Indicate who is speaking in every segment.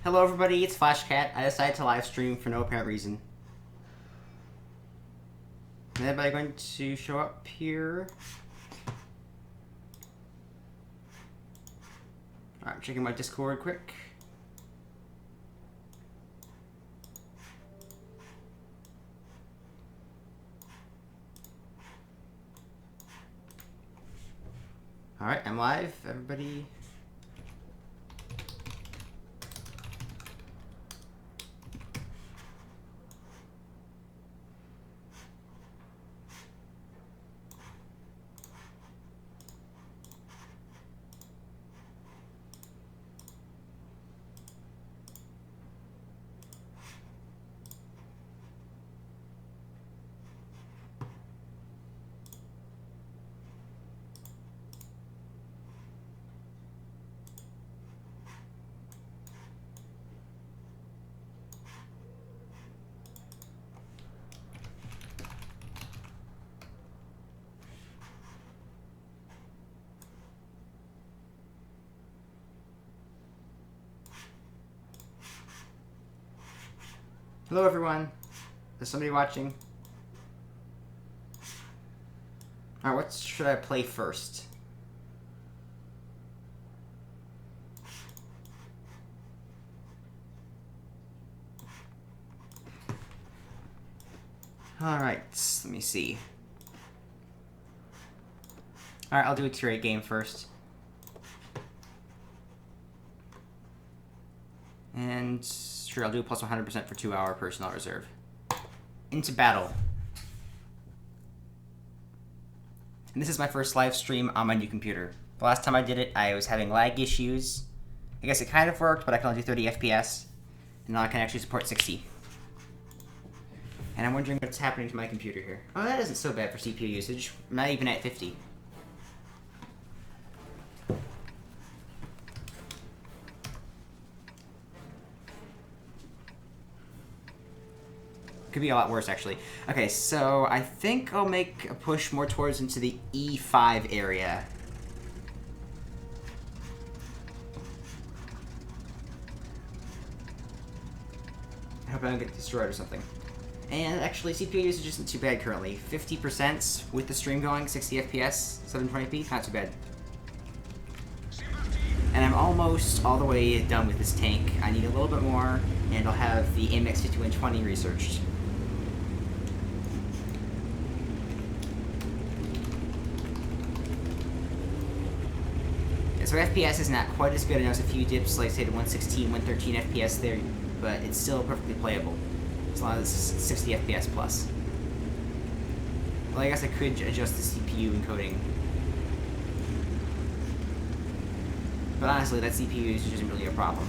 Speaker 1: Hello everybody, it's Flashcat. I decided to live stream for no apparent reason. Is anybody going to show up here? Alright, I'm checking my Discord quick. Alright, I'm live. Everybody... Hello everyone. Is somebody watching? Alright, what should I play first? Alright, let me see. Alright, I'll do a tier 8 game first. And sure, I'll do a plus 100% for 2-hour personnel reserve. Into battle. And this is my first live stream on my new computer. The last time I did it, I was having lag issues. I guess it kind of worked, but I can only do 30 FPS. And now I can actually support 60. And I'm wondering what's happening to my computer here. Oh, that isn't so bad for CPU usage. I'm not even at 50. Could be a lot worse, actually. Okay, so I think I'll make a push more towards into the E5 area. I hope I don't get destroyed or something. And actually, CPU usage isn't too bad currently. 50% with the stream going, 60 FPS, 720p, not too bad. And I'm almost all the way done with this tank. I need a little bit more, and I'll have the AMX 5120 researched. So FPS is not quite as good. I know there's a few dips, like say to 116, 113 FPS there, but it's still perfectly playable. As long as it's 60 FPS plus. Well, I guess I could adjust the CPU encoding. But honestly, that CPU usage isn't really a problem.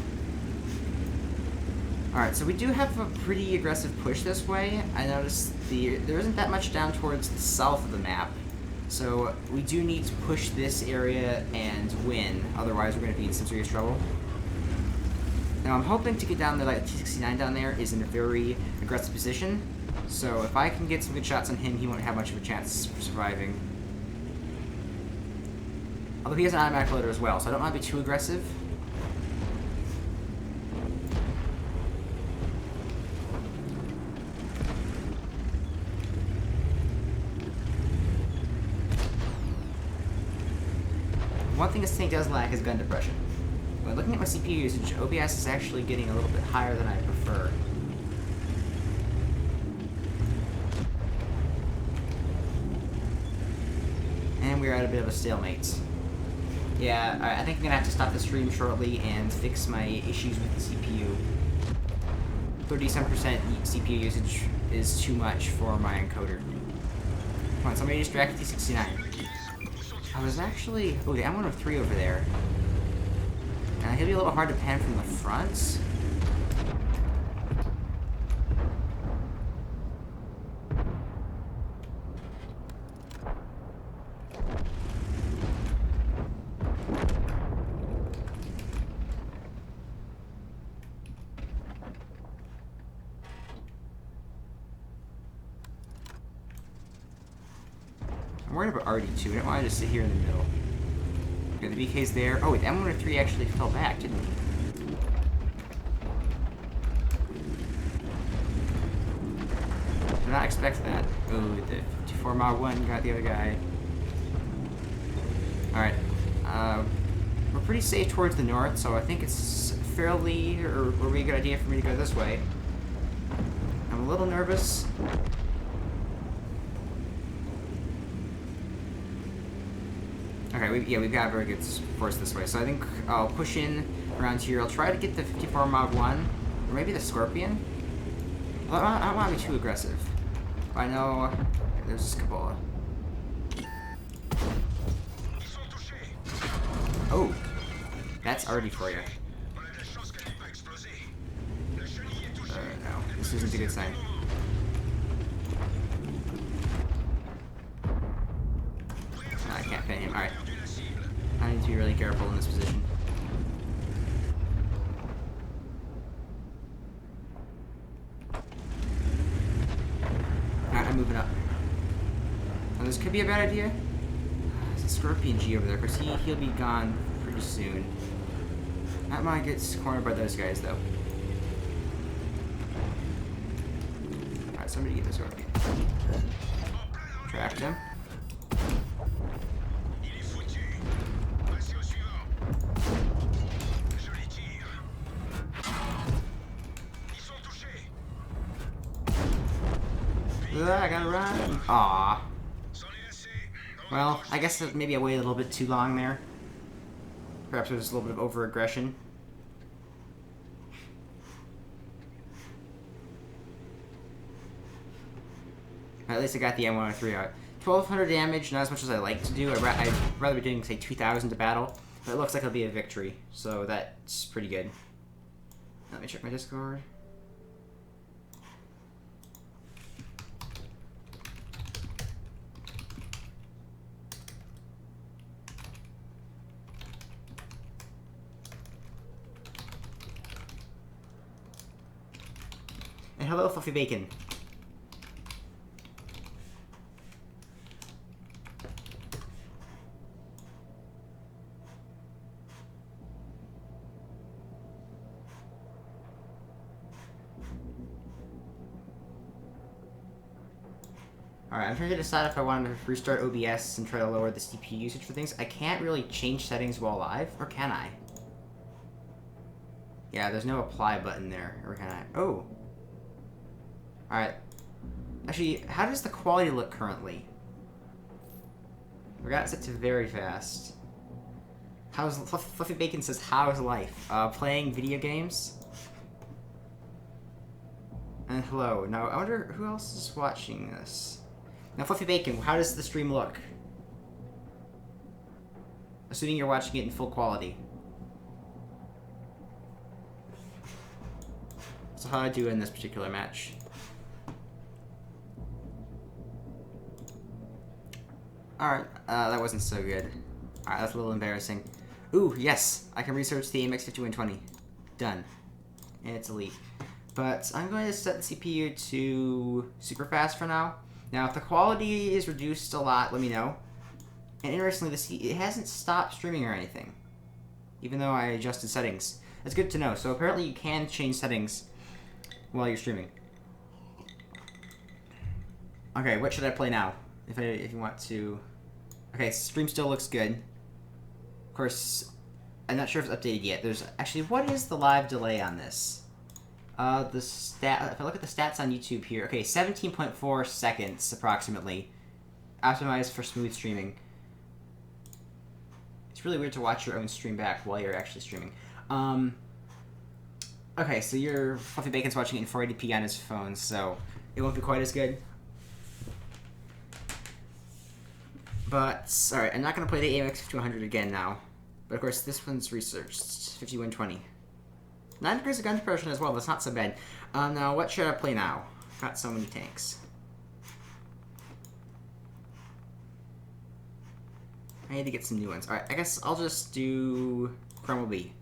Speaker 1: Alright, so we do have a pretty aggressive push this way. I noticed there isn't that much down towards the south of the map. So we do need to push this area and win, otherwise we're going to be in some serious trouble. Now I'm hoping to get down there, like T69 down there is in a very aggressive position, so if I can get some good shots on him, he won't have much of a chance for surviving. Although he has an automatic loader as well, so I don't want to be too aggressive. One thing this tank does lack is gun depression. When looking at my CPU usage, OBS is actually getting a little bit higher than I prefer. And we're at a bit of a stalemate. Yeah, I think I'm gonna have to stop the stream shortly and fix my issues with the CPU. 37% CPU usage is too much for my encoder. Come on, somebody distract T69. I was actually... Oh, the M103 over there. He'll be a little hard to pan from the front. I'm worried about RD2. I don't want to just sit here in the middle. Okay, the BK's there. Oh, wait, the M103 actually fell back, didn't he? Did not expect that. Ooh, the 54 Mod 1 got the other guy. Alright. We're pretty safe towards the north, so I think it's fairly, or would be a good idea for me to go this way. I'm a little nervous. Okay, we've got a very good force this way, so I think I'll push in around here. I'll try to get the 54 Mod 1, or maybe the Scorpion. Well, I don't want to be too aggressive. I know there's just a couple of... Oh, that's already for you. No, this isn't a good sign. No, I can't pin him. Alright. I need to be really careful in this position. Alright, I'm moving up. Now, this could be a bad idea. There's a Scorpion G over there, because he'll be gone pretty soon. That might get cornered by those guys, though. Alright, somebody get the Scorpion. Tracked him. I gotta run. Aww. Well, I guess maybe I waited a little bit too long there. Perhaps there was a little bit of over-aggression. At least I got the M103 out. 1,200 damage, not as much as I like to do. I'd rather be doing, say, 2,000 to battle. But it looks like it'll be a victory, so that's pretty good. Let me check my Discord. And hello, Fluffy Bacon. Alright, I'm trying to decide if I want to restart OBS and try to lower the CPU usage for things. I can't really change settings while live, or can I? Yeah, there's no apply button there, or can I? Oh! Alright. Actually, how does the quality look currently? We got it set to very fast. How's Fluffy Bacon says, how's life? Playing video games? And hello. Now, I wonder who else is watching this. Now, Fluffy Bacon, how does the stream look? Assuming you're watching it in full quality. So how do I do in this particular match? Alright, that wasn't so good. Alright, that's a little embarrassing. Ooh, yes! I can research the AMX5120. Done. And it's elite. But I'm going to set the CPU to super fast for now. Now, if the quality is reduced a lot, let me know. And interestingly, it hasn't stopped streaming or anything. Even though I adjusted settings. That's good to know. So apparently you can change settings while you're streaming. Okay, what should I play now? If you want to... Okay, stream still looks good. Of course, I'm not sure if it's updated yet. There's... Actually, what is the live delay on this? If I look at the stats on YouTube here, okay, 17.4 seconds, approximately. Optimized for smooth streaming. It's really weird to watch your own stream back while you're actually streaming. Okay, so your Fluffy Bacon's watching it in 480p on his phone, so it won't be quite as good. But, alright, I'm not going to play the AMX5100 again now. But of course, this one's researched. 5120. 9 degrees of gun depression as well, that's not so bad. Now, what should I play now? Got so many tanks. I need to get some new ones. Alright, I guess I'll just do Chromo B.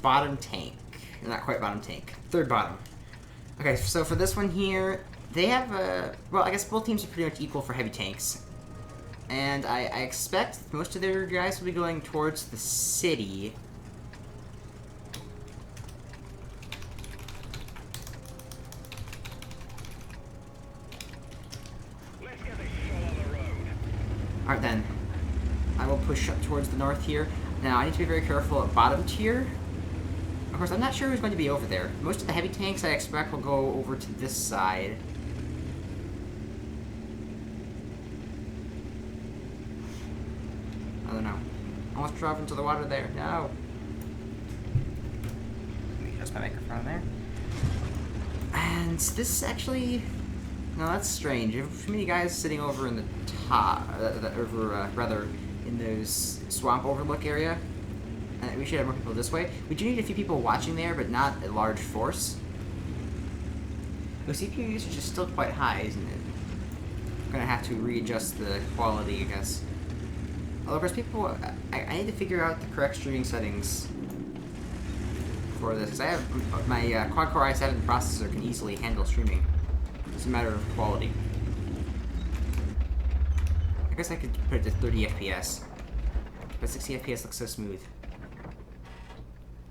Speaker 1: bottom tank. Not quite bottom tank. Third bottom. Okay, so for this one here, they have a... Well, I guess both teams are pretty much equal for heavy tanks. And I expect most of their guys will be going towards the city. Alright then. I will push up towards the north here. Now, I need to be very careful at bottom tier. Of course, I'm not sure who's going to be over there. Most of the heavy tanks I expect will go over to this side. I don't know. Almost drove into the water there. No. Let me adjust my microphone there. And this actually... No, that's strange. You have too many guys sitting over in the top... rather, in those swamp overlook area. We should have more people this way. We do need a few people watching there, but not a large force. The CPU usage is still quite high, isn't it? I'm gonna have to readjust the quality, I guess. Although, of course, people... I need to figure out the correct streaming settings for this, because I have... My quad-core i7 processor can easily handle streaming. It's a matter of quality. I guess I could put it to 30 FPS. But 60 FPS looks so smooth.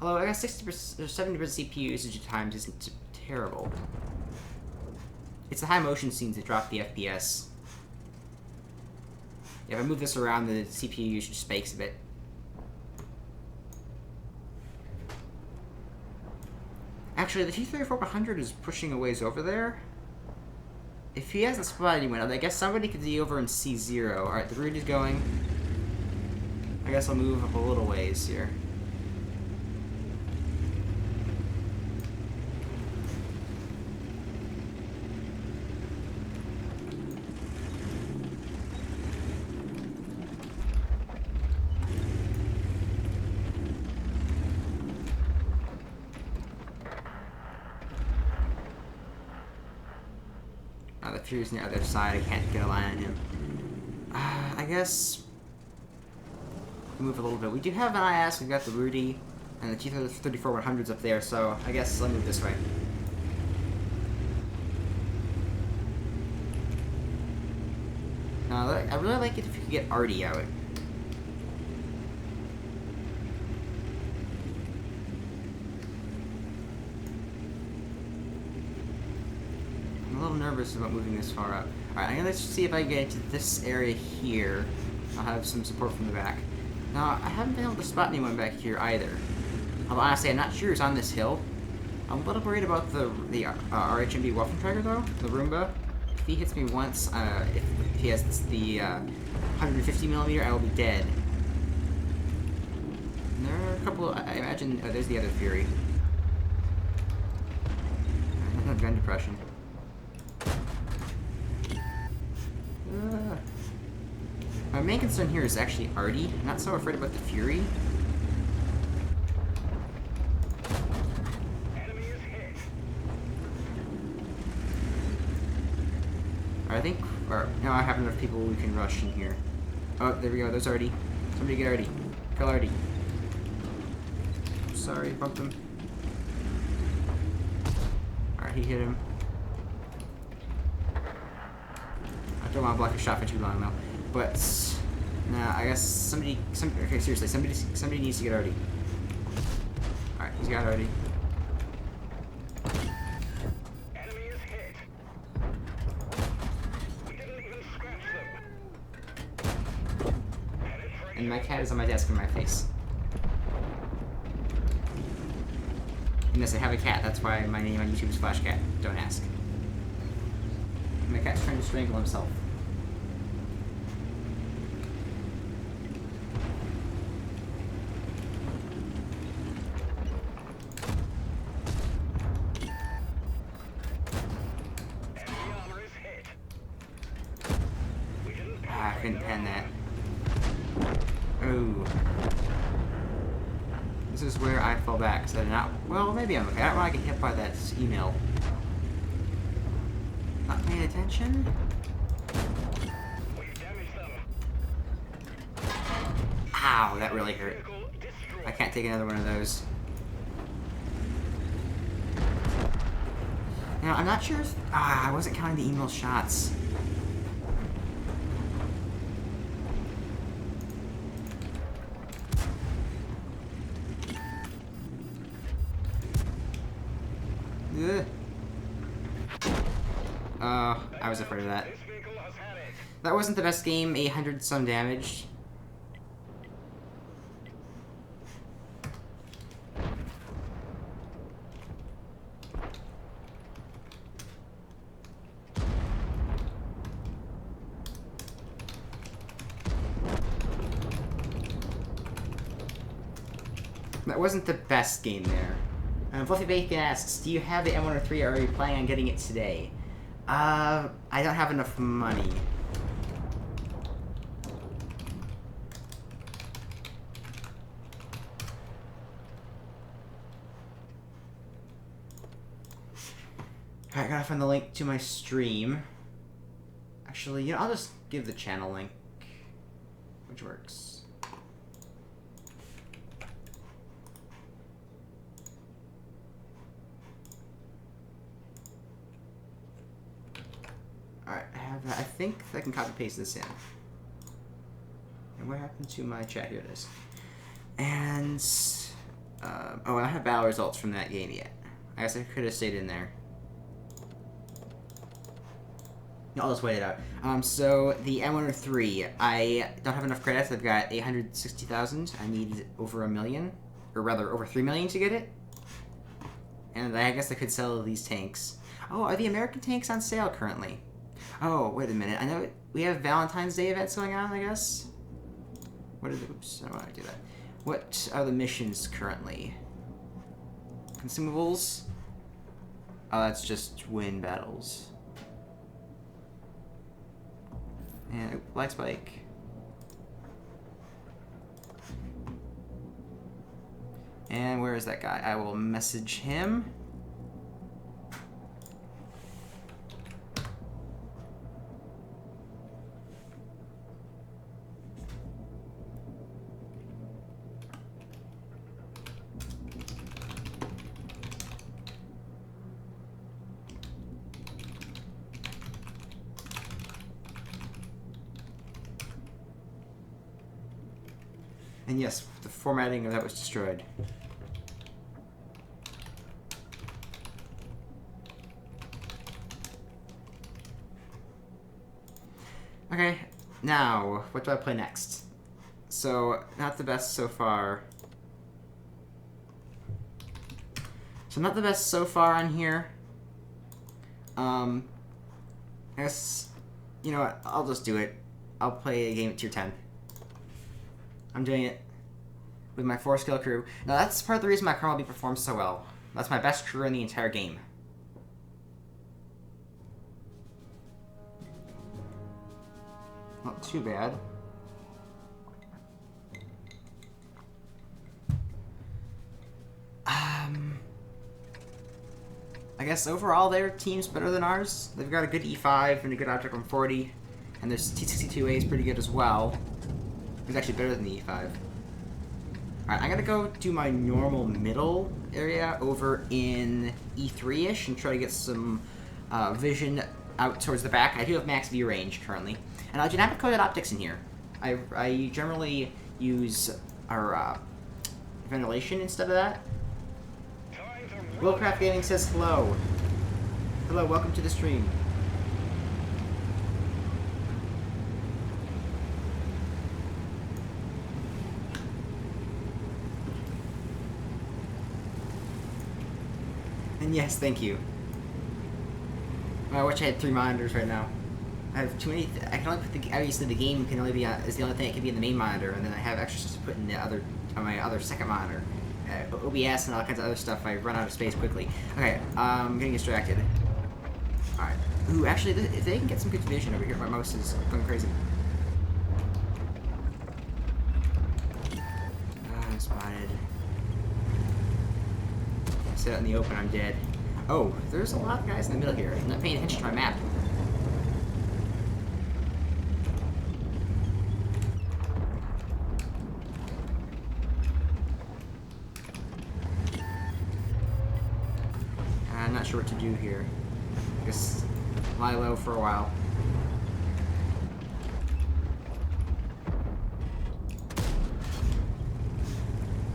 Speaker 1: Although I guess 60% or 70% CPU usage at times isn't terrible. It's the high motion scenes that drop the FPS. Yeah, if I move this around, the CPU usage spikes a bit. Actually, the T-3400 is pushing a ways over there. If he hasn't spotted anyone, I guess somebody could be over in C0. Alright, the route is going. I guess I'll move up a little ways here. The Fury's on the other side. I can't get a line on him. I guess move a little bit. We do have an IS. We've got the Rudy and the T-34-100's up there. So I guess I'll move this way. I really like it if you could get Artie out. I'm a little nervous about moving this far up. Alright, I'm gonna see if I get into this area here. I'll have some support from the back. Now, I haven't been able to spot anyone back here either. Although honestly, I'm not sure who's on this hill. I'm a little worried about the RHMB Waffenträger though, the Roomba. If he hits me once, if he has the 150mm, I will be dead. And there are a couple, I imagine, there's the other Fury. Another gun depression. My main concern here is actually Artie. I'm not so afraid about the Fury. I think, or now I have enough people we can rush in here. Oh, there we go. There's Artie. Somebody get Artie. Kill Artie. Sorry, bumped him. Alright, he hit him. I don't want to block a shot for too long though. But nah, I guess somebody. Okay, seriously, somebody needs to get Artie. All right, he's got Artie.
Speaker 2: Enemy is hit. We didn't even scratch them.
Speaker 1: And my cat is on my desk in my face. Unless I have a cat, that's why my name on YouTube is FlashCat. Don't ask. My cat's trying to strangle himself. I couldn't pen that. Oh. This is where I fall back, so I did not... Well, maybe I'm okay. I don't want to get hit by that email. Not paying attention? Ow, that really hurt. I can't take another one of those. Now, I'm not sure if... I wasn't counting the email shots. Ugh. Oh, I was afraid of that.
Speaker 2: This vehicle has had it.
Speaker 1: That wasn't the best game, 800 some damage. That wasn't the best game there. Fluffy Bacon asks, do you have the M103 or are you planning on getting it today? I don't have enough money. Alright, I gotta find the link to my stream. Actually, you know, I'll just give the channel link, which works. Alright, I think I can copy paste this in. And what happened to my chat? Here it is. And, oh, I don't have battle results from that game yet. I guess I could have stayed in there. No, I'll just wait it out. So, the M103, I don't have enough credits. I've got 860,000. I need over 1 million. Or rather, over 3 million to get it. And I guess I could sell these tanks. Oh, are the American tanks on sale currently? Oh, wait a minute. I know we have Valentine's Day events going on, I guess? What are the... Oops, I don't want to do that. What are the missions currently? Consumables? Oh, that's just win battles. And Black Spike. And where is that guy? I will message him. And yes, the formatting of that was destroyed. Okay, now, what do I play next? So, not the best so far. So, not the best so far on here. I guess, you know what, I'll just do it. I'll play a game at tier 10. I'm doing it with my 4-skill crew. Now, that's part of the reason my Colonel B performs so well. That's my best crew in the entire game. Not too bad. I guess overall their team's better than ours. They've got a good E5 and a good Object 140. And their T62A is pretty good as well. It's actually better than the E5. Alright, I'm gonna go do my normal middle area over in E3-ish and try to get some vision out towards the back. I do have max view range currently. And I'll dynamic coded optics in here. I generally use our ventilation instead of that. Willcraft Gaming says hello. Hello, welcome to the stream. And yes, thank you. I wish I had 3 monitors right now. I have too many. I can only put the. Obviously, the game can only be is the only thing that can be in the main monitor, and then I have extras to put in the other on my other second monitor. OBS and all kinds of other stuff. I run out of space quickly. Okay, I'm getting distracted. All right. Ooh, actually, if they can get some good vision over here, my mouse is going crazy. I'm spotted. Set out in the open, I'm dead. Oh, there's a lot of guys in the middle here. I'm not paying attention to my map. I'm not sure what to do here. Just lie low for a while.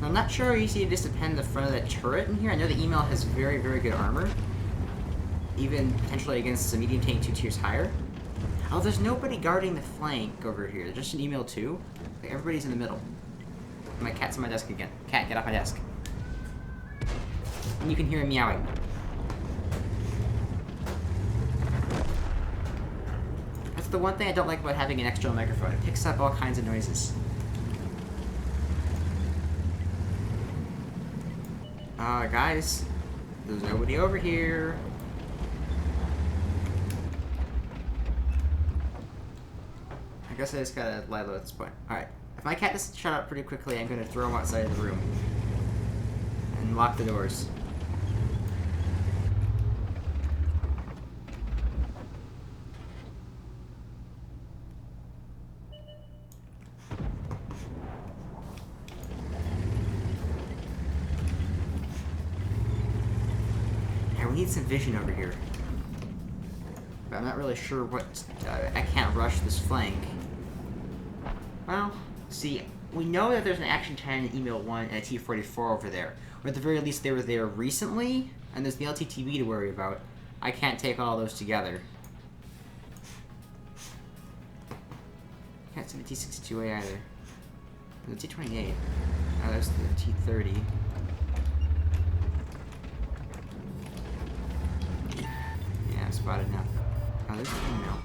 Speaker 1: I'm not sure how easy it is to pen the front of that turret in here. I know the email has very, very good armor. Even potentially against a medium tank 2 tiers higher. Oh, there's nobody guarding the flank over here. Just an email too. Like, everybody's in the middle. My cat's on my desk again. Cat, get off my desk. And you can hear him meowing. That's the one thing I don't like about having an external microphone. It picks up all kinds of noises. Guys, there's nobody over here. I guess I just gotta lie low at this point. Alright, if my cat doesn't shut up pretty quickly, I'm gonna throw him outside of the room. And lock the doors. We need some vision over here. But I'm not really sure what... I can't rush this flank. Well, see, we know that there's an Action 10, an Email 1, and a T-44 over there. Or at the very least, they were there recently, and there's the LTTB to worry about. I can't take all those together. Can't see the T-62A either. The T-28. Oh, there's the T-30. Spotted now. Oh, there's an email.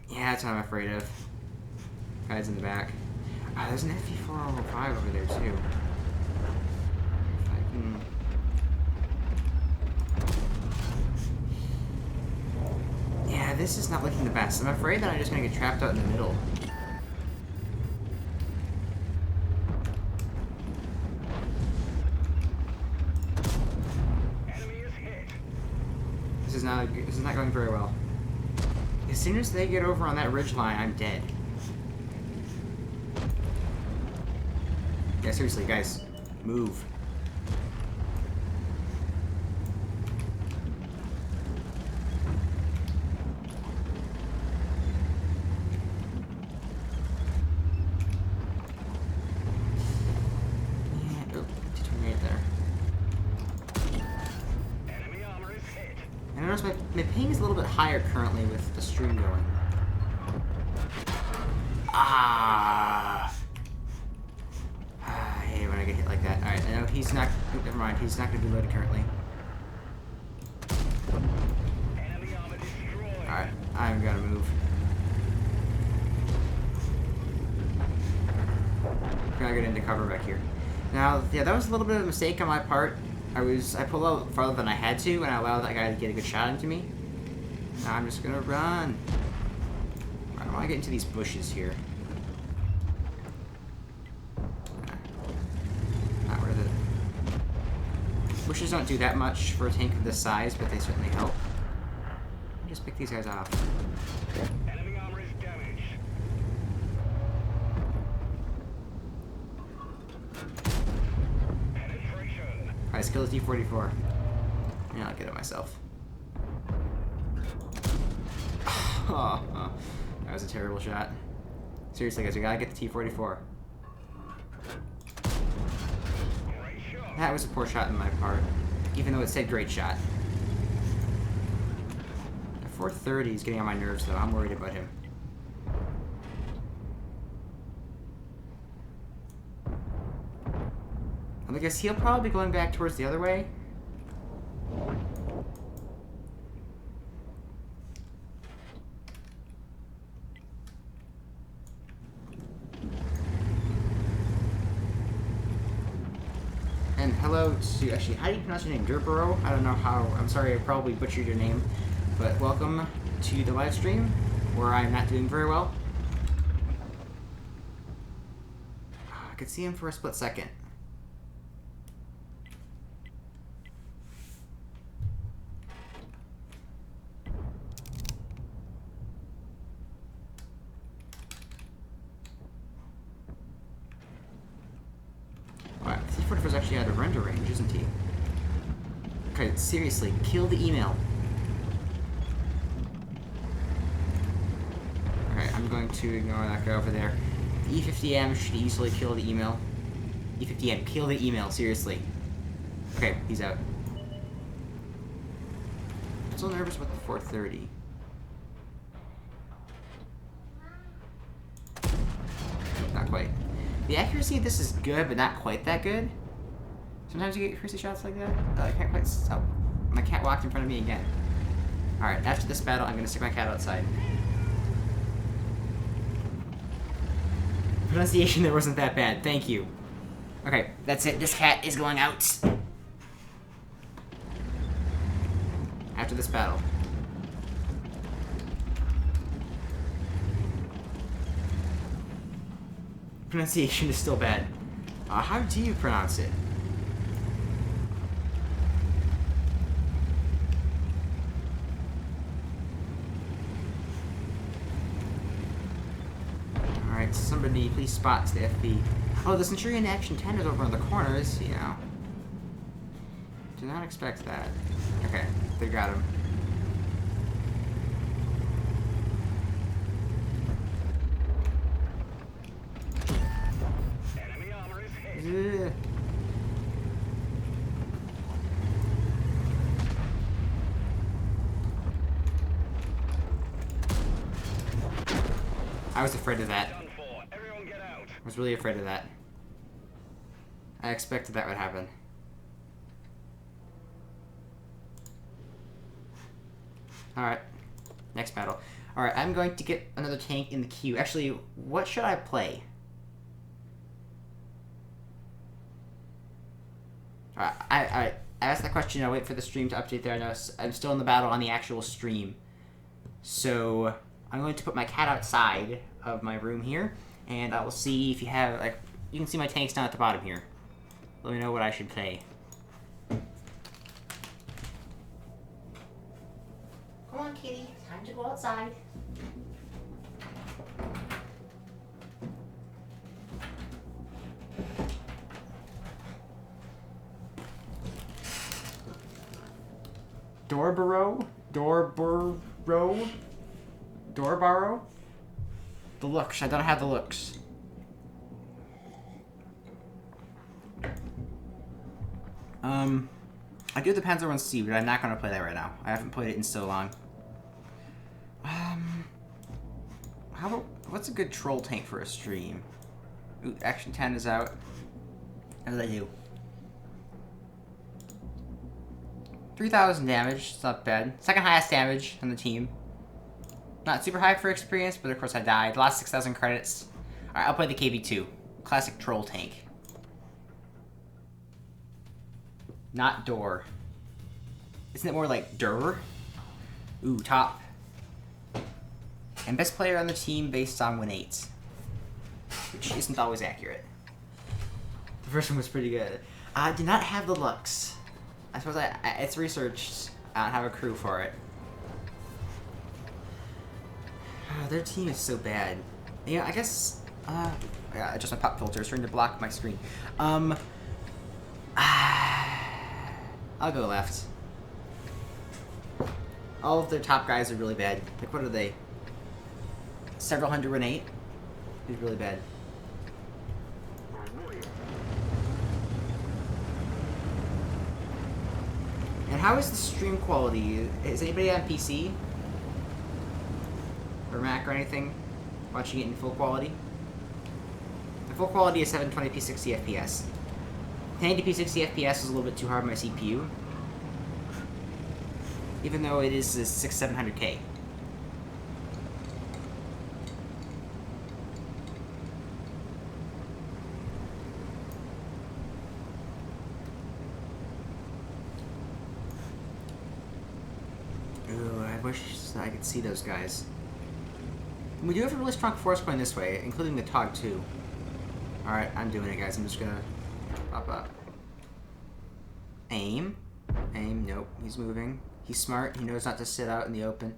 Speaker 1: Yeah, that's what I'm afraid of. Guys in the back. Ah, there's an FE405 over there too. If I can... Yeah, this is not looking the best. I'm afraid that I'm just gonna get trapped out in the middle. This is not going very well. As soon as they get over on that ridge line, I'm dead. Yeah, seriously, guys, move. Yeah, oh, T-28 there. I notice my ping is a little bit higher currently with the stream going. I hate when I get hit like that. Alright, I know he's not... Oh, never mind, he's not going to be loaded currently. Alright, I'm gonna move. Gotta get into cover back here. Now, yeah, that was a little bit of a mistake on my part. I pulled out farther than I had to, and I allowed that guy to get a good shot into me. Now I'm just gonna run. I don't want to get into these bushes here. Not worth it. Bushes don't do that much for a tank of this size, but they certainly help. Just pick these guys off.
Speaker 2: Enemy armor is damaged. Penetration.
Speaker 1: Alright, skill is D44. Yeah, I'll get it myself. That was a terrible shot. Seriously, guys, we gotta get the T44. That was a poor shot on my part, even though it said great shot. The 430 is getting on my nerves, though. I'm worried about him. I guess he'll probably be going back towards the other way. And hello to, actually, how do you pronounce your name? Durburo? I don't know how, I'm sorry, I probably butchered your name. But welcome to the live stream, where I'm not doing very well. I could see him for a split second. T-44's actually out of render range, isn't he? Okay, seriously, kill the email. going to ignore that guy over there. The E50M should easily kill the email. E50M, kill the email, seriously. Okay, he's out. I'm still nervous about the 430. Not quite. The accuracy of this is good, but not quite that good. Sometimes you get crazy shots like that. I can't quite. Oh, my cat walked in front of me again. Alright, after this battle, I'm gonna stick my cat outside. Pronunciation there wasn't that bad. Thank you. Okay, that's it. This cat is going out. After this battle. Pronunciation is still bad. How do you pronounce it? Alright, somebody please spot the FP. Oh, the Centurion Action 10 is over in the corners, you know. Did not expect that. Okay, they got him.
Speaker 2: Enemy armor is hit.
Speaker 1: Ugh. I was afraid of that.
Speaker 2: Done for. Everyone get out.
Speaker 1: I was really afraid of that. I expected that would happen. Alright. Next battle. Alright, I'm going to get another tank in the queue. Actually, what should I play? Alright, I asked that question. I'll wait for the stream to update there. I know I'm still in the battle on the actual stream. So, I'm going to put my cat outside of my room here. And I will see if you have, like, you can see my tanks down at the bottom here. Let me know what I should play. Come on, kitty. Time to go outside. Dorborough? Dorborough? Dorborough? The looks. I don't have the looks. I do the Panzer 1C, but I'm not going to play that right now. I haven't played it in so long. What's a good troll tank for a stream? Ooh, Action 10 is out. How did I do? 3,000 damage. It's not bad. Second highest damage on the team. Not super high for experience, but of course I died. Lost 6,000 credits. Alright, I'll play the KB2. Classic troll tank. Not door. Isn't it more like Dur? Ooh, top. And best player on the team based on win 8. Which isn't always accurate. The first one was pretty good. I did not have the looks. I suppose it's researched. I don't have a crew for it. Their team is so bad. Yeah, I guess... yeah, just my pop filter is starting to block my screen. I'll go left. All of their top guys are really bad. Like, what are they? Several hundred win 8? He's really bad. And how is the stream quality? Is anybody on PC? Or Mac or anything? Watching it in full quality? The full quality is 720p 60 FPS. 1080p 60 FPS is a little bit too hard on my CPU. Even though it is a 600-700K. Ooh, I wish I could see those guys. We do have a really strong force going this way, including the TOG too. Alright, I'm doing it, guys. I'm just gonna pop up. Aim. Aim. Nope. He's moving. He's smart. He knows not to sit out in the open.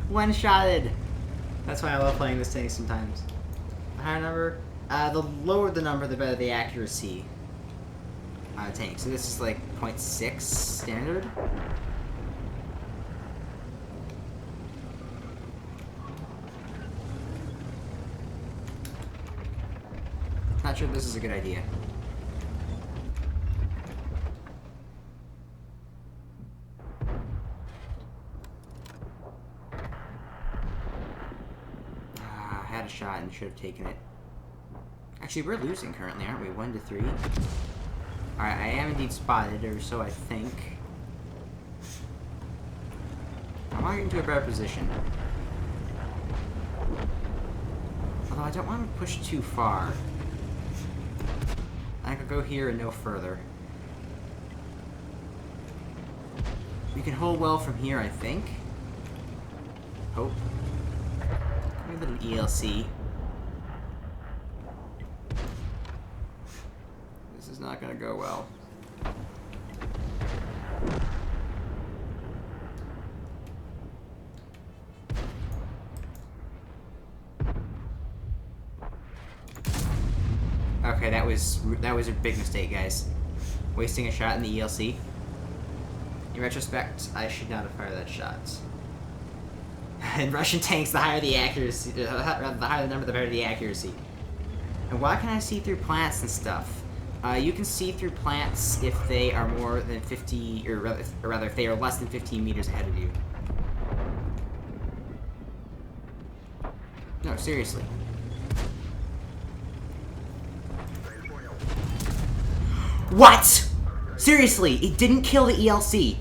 Speaker 1: One-shotted. That's why I love playing this tank sometimes. The higher number, the lower the number, the better the accuracy. tank. So this is like 0.6 standard. Not sure if this is a good idea. I had a shot and should have taken it. Actually, we're losing currently, aren't we? 1-3. Alright, I am indeed spotted, or so I think. I want to get into a better position. Although I don't want to push too far. I could go here and no further. We can hold well from here, I think. Hope. Maybe a little ELC. This is not gonna go well. Okay, that was a big mistake, guys. Wasting a shot in the ELC. In retrospect, I should not have fired that shot. In Russian tanks, the higher the accuracy, the higher the number, the better the accuracy. And why can I see through plants and stuff? You can see through plants if they are more than 50, or rather, if they are less than 15 meters ahead of you. No, seriously. What? Seriously, it didn't kill the ELC.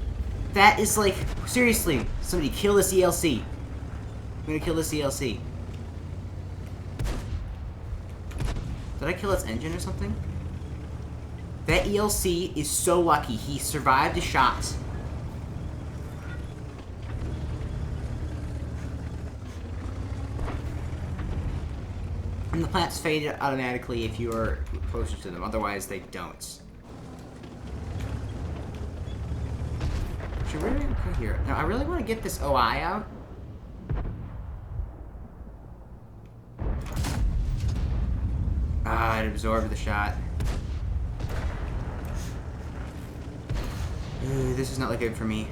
Speaker 1: That is like, seriously, somebody kill this ELC. I'm gonna kill this ELC. Did I kill its engine or something? That ELC is so lucky. He survived a shot. And the plants fade automatically if you are closer to them. Otherwise, they don't. Should we really go here? Now, I really want to get this OI out. Ah, it absorbed the shot. Ooh, this is not looking good for me.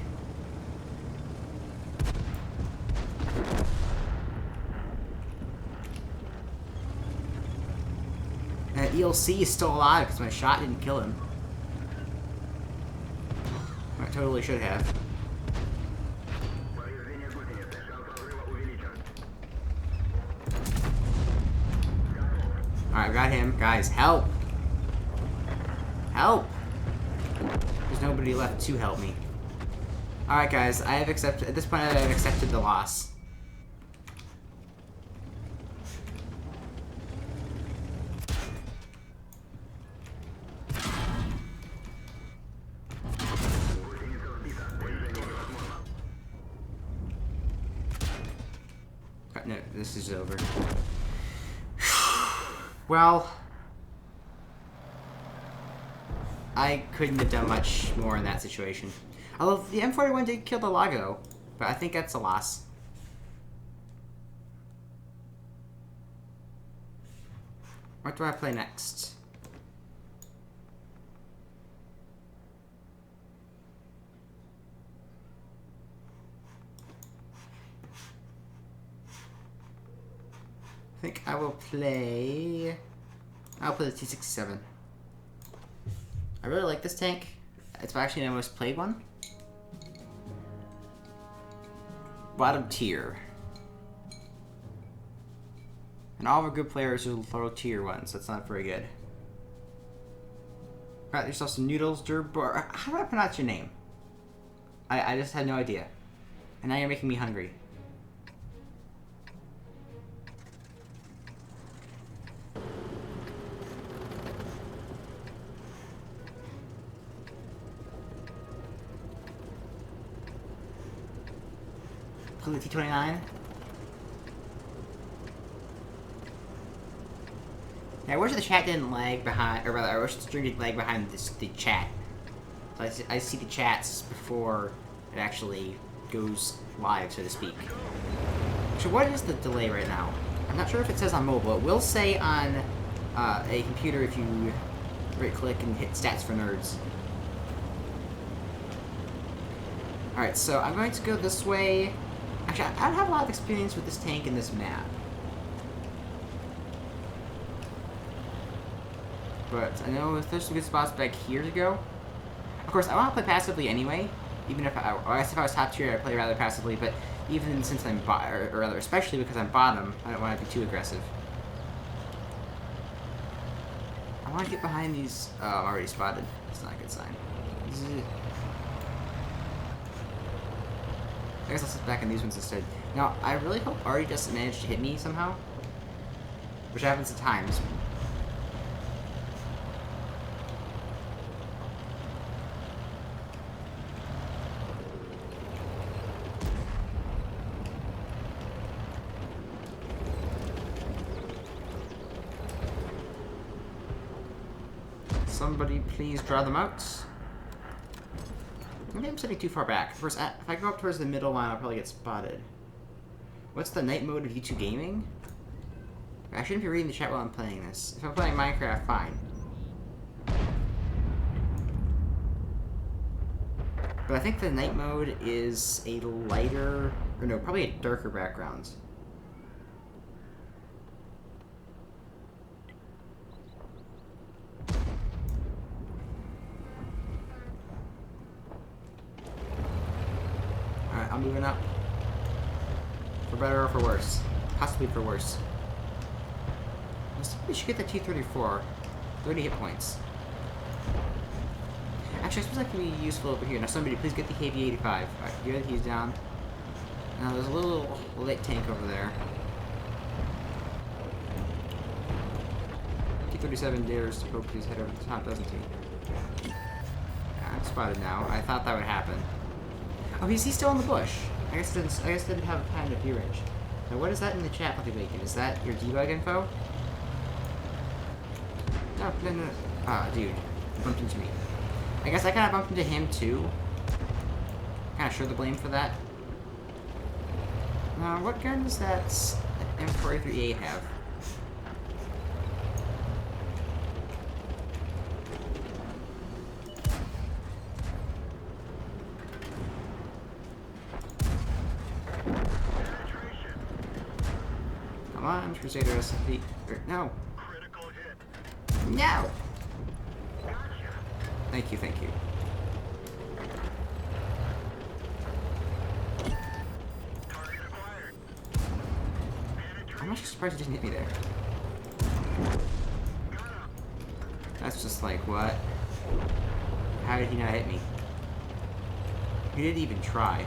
Speaker 1: ELC is still alive because my shot didn't kill him. I totally should have. Alright, I got him. Guys, help! Help! There's nobody left to help me. Alright, guys, I have accepted. At this point, I have accepted the loss. No, this is over. Well, I couldn't have done much more in that situation. Although the M41 did kill the Lago, but I think that's a loss. What do I play next? I think I will play... I'll play the T-67. I really like this tank. It's actually my most played one. Bottom tier. And all of our good players are low tier ones, so that's not very good. Got yourself some noodles, Durbar. How do I pronounce your name? I just had no idea. And now you're making me hungry. Play the T-29. Yeah, I wish the chat didn't lag behind, or rather, I wish the stream didn't lag behind the chat. So I see the chats before it actually goes live, so to speak. So what is the delay right now? I'm not sure if it says on mobile. It will say on a computer if you Right click and hit stats for nerds. Alright, so I'm going to go this way. Actually, I don't have a lot of experience with this tank and this map. But I know there's some good spots back here to go. Of course, I want to play passively anyway. Even if I guess if I was top tier, I'd play rather passively. But even since I'm or rather, especially because I'm bottom, I don't want to be too aggressive. I want to get behind these. Oh, I'm already spotted. It's not a good sign. I guess I'll sit back on these ones instead. Now, I really hope Ari doesn't manage to hit me somehow. Which happens at times. Somebody please draw them out. Maybe I'm sitting too far back. Of course, if I go up towards the middle line, I'll probably get spotted. What's the night mode of YouTube gaming? I shouldn't be reading the chat while I'm playing this. If I'm playing Minecraft, fine. But I think the night mode is a lighter, or no, probably a darker background. Alright, I'm moving up. For better or for worse. Possibly for worse. We should get the T-34. 30 hit points. Actually, I suppose that can be useful over here. Now somebody please get the KV-85. Alright, good, he's down. Now there's a little light tank over there. T-37 dares to poke his head over the top, doesn't he? Yeah, I'm spotted now. I thought that would happen. Oh, he's still in the bush. I guess it didn't have a kind of view range. Now what is that in the chat, Lucky Bacon? Is that your debug info? No. Ah, dude. You bumped into me. I guess I kind of bumped into him, too. Kind of share the blame for that. Now, what gun does that M4A3A have? Come on, Crusader SMP. No. No! Thank you. I'm actually surprised he didn't hit me there. That's just like, what? How did he not hit me? He didn't even try.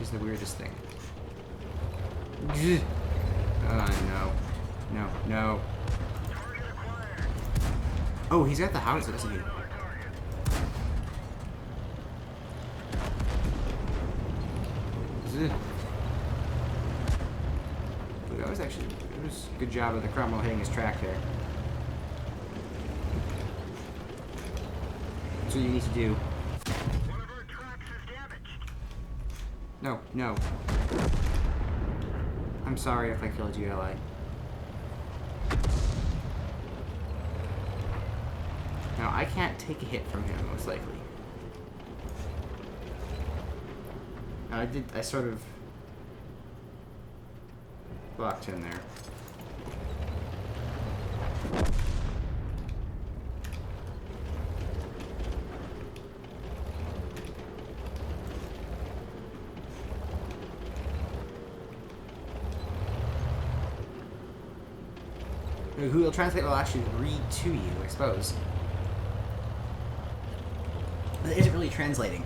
Speaker 1: It's the weirdest thing. Oh, no. Oh, he's got the howitzer, doesn't he? That was actually, it was a good job of the Cromwell hitting his track there. That's what you need to do.
Speaker 2: One of our tracks is damaged.
Speaker 1: No. I'm sorry if I killed you, ally. Now, I can't take a hit from him, most likely. I sort of blocked him there. Who will translate will actually read to you, I suppose. But it isn't really translating.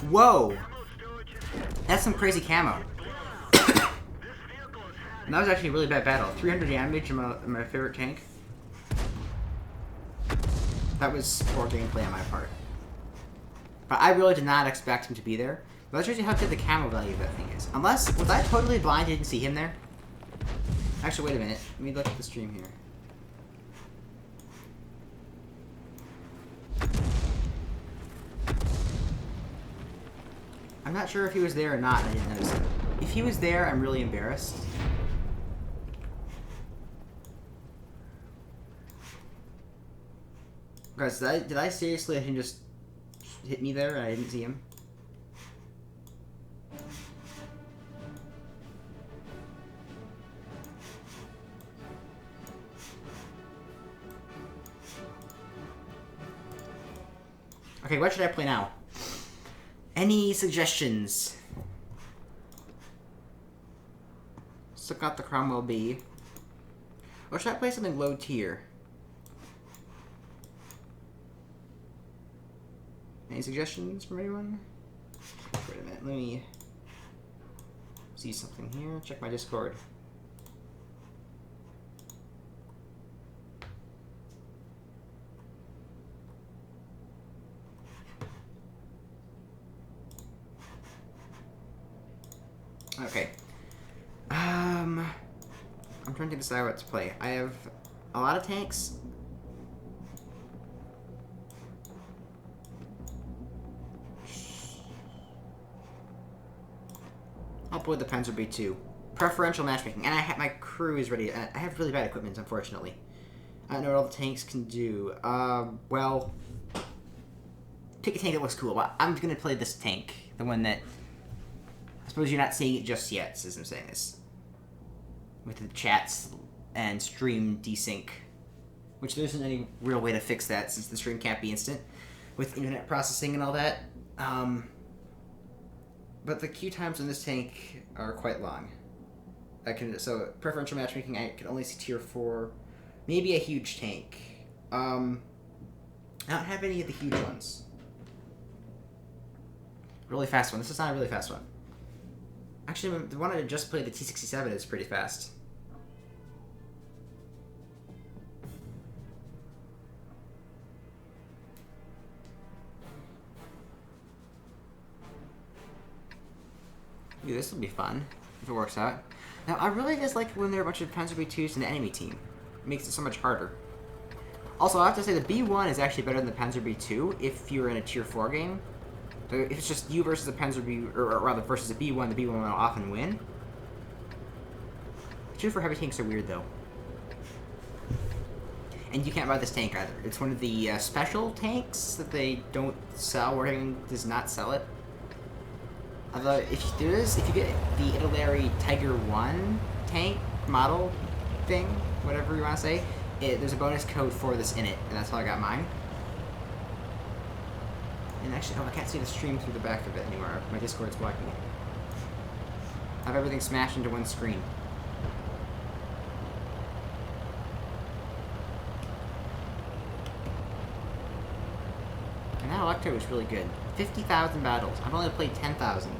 Speaker 1: Whoa! That's some crazy camo. And that was actually a really bad battle. 300 damage in my favorite tank. That was poor gameplay on my part. But I really did not expect him to be there. But that shows you how good the camo value of that thing is. Unless, was I totally blind and didn't see him there? Actually, wait a minute. Let me look at the stream here. I'm not sure if he was there or not, and I didn't notice it. If he was there, I'm really embarrassed. Guys, did I seriously let him just hit me there and I didn't see him? Okay, what should I play now? Any suggestions? Still got the Cromwell B. Or should I play something low tier? Any suggestions from anyone? Wait a minute, let me see something here. Check my Discord. Okay. I'm trying to decide what to play. I have a lot of tanks. I'll play the Panzer B2. Preferential matchmaking. And my crew is ready. I have really bad equipment, unfortunately. I don't know what all the tanks can do. Well... Pick a tank that looks cool. I'm gonna play this tank. The one that... I suppose you're not seeing it just yet, as I'm saying this. With the chats and stream desync. Which there isn't any real way to fix that, since the stream can't be instant. With internet processing and all that. But the queue times on this tank are quite long. So preferential matchmaking, I can only see tier 4. Maybe a huge tank. I don't have any of the huge ones. Really fast one. This is not a really fast one. Actually, the one I just played, the T-67, is pretty fast. Ooh, this will be fun, if it works out. Now, I really dislike when there are a bunch of Panzer B2s in the enemy team. It makes it so much harder. Also, I have to say, the B1 is actually better than the Panzer B2 if you're in a tier 4 game. So if it's just you versus a Panzer B, or rather versus a B1, the B1 will often win. Tier 4 heavy tanks are weird, though. And you can't buy this tank either. It's one of the special tanks that they don't sell. Wargaming does not sell it. Although, if you get the Italy Tiger 1 tank model thing, whatever you want to say, there's a bonus code for this in it, and that's how I got mine. And actually, I can't see the stream through the back of it anymore. My Discord's blocking it. I have everything smashed into one screen. And that Electro is really good. 50,000 battles. I've only played 10,000.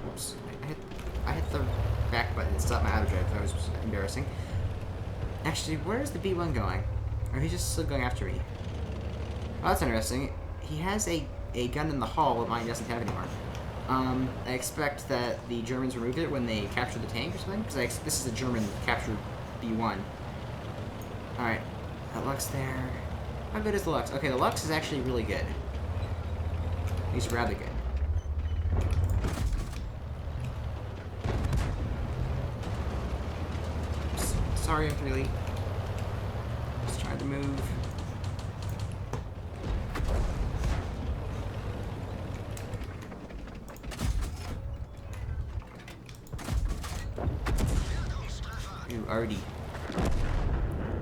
Speaker 1: Whoops. I hit the back button and stopped my auto drive. That was embarrassing. Actually, where is the B1 going? Or he's just still going after me? Well, that's interesting. He has a gun in the hall that mine doesn't have anymore. I expect that the Germans removed it when they captured the tank or something, because this is a German captured B1. Alright, that Lux there. How good is the Lux? Okay, the Lux is actually really good. He's rather good. Sorry, I'm really just trying to move. Ooh, Artie.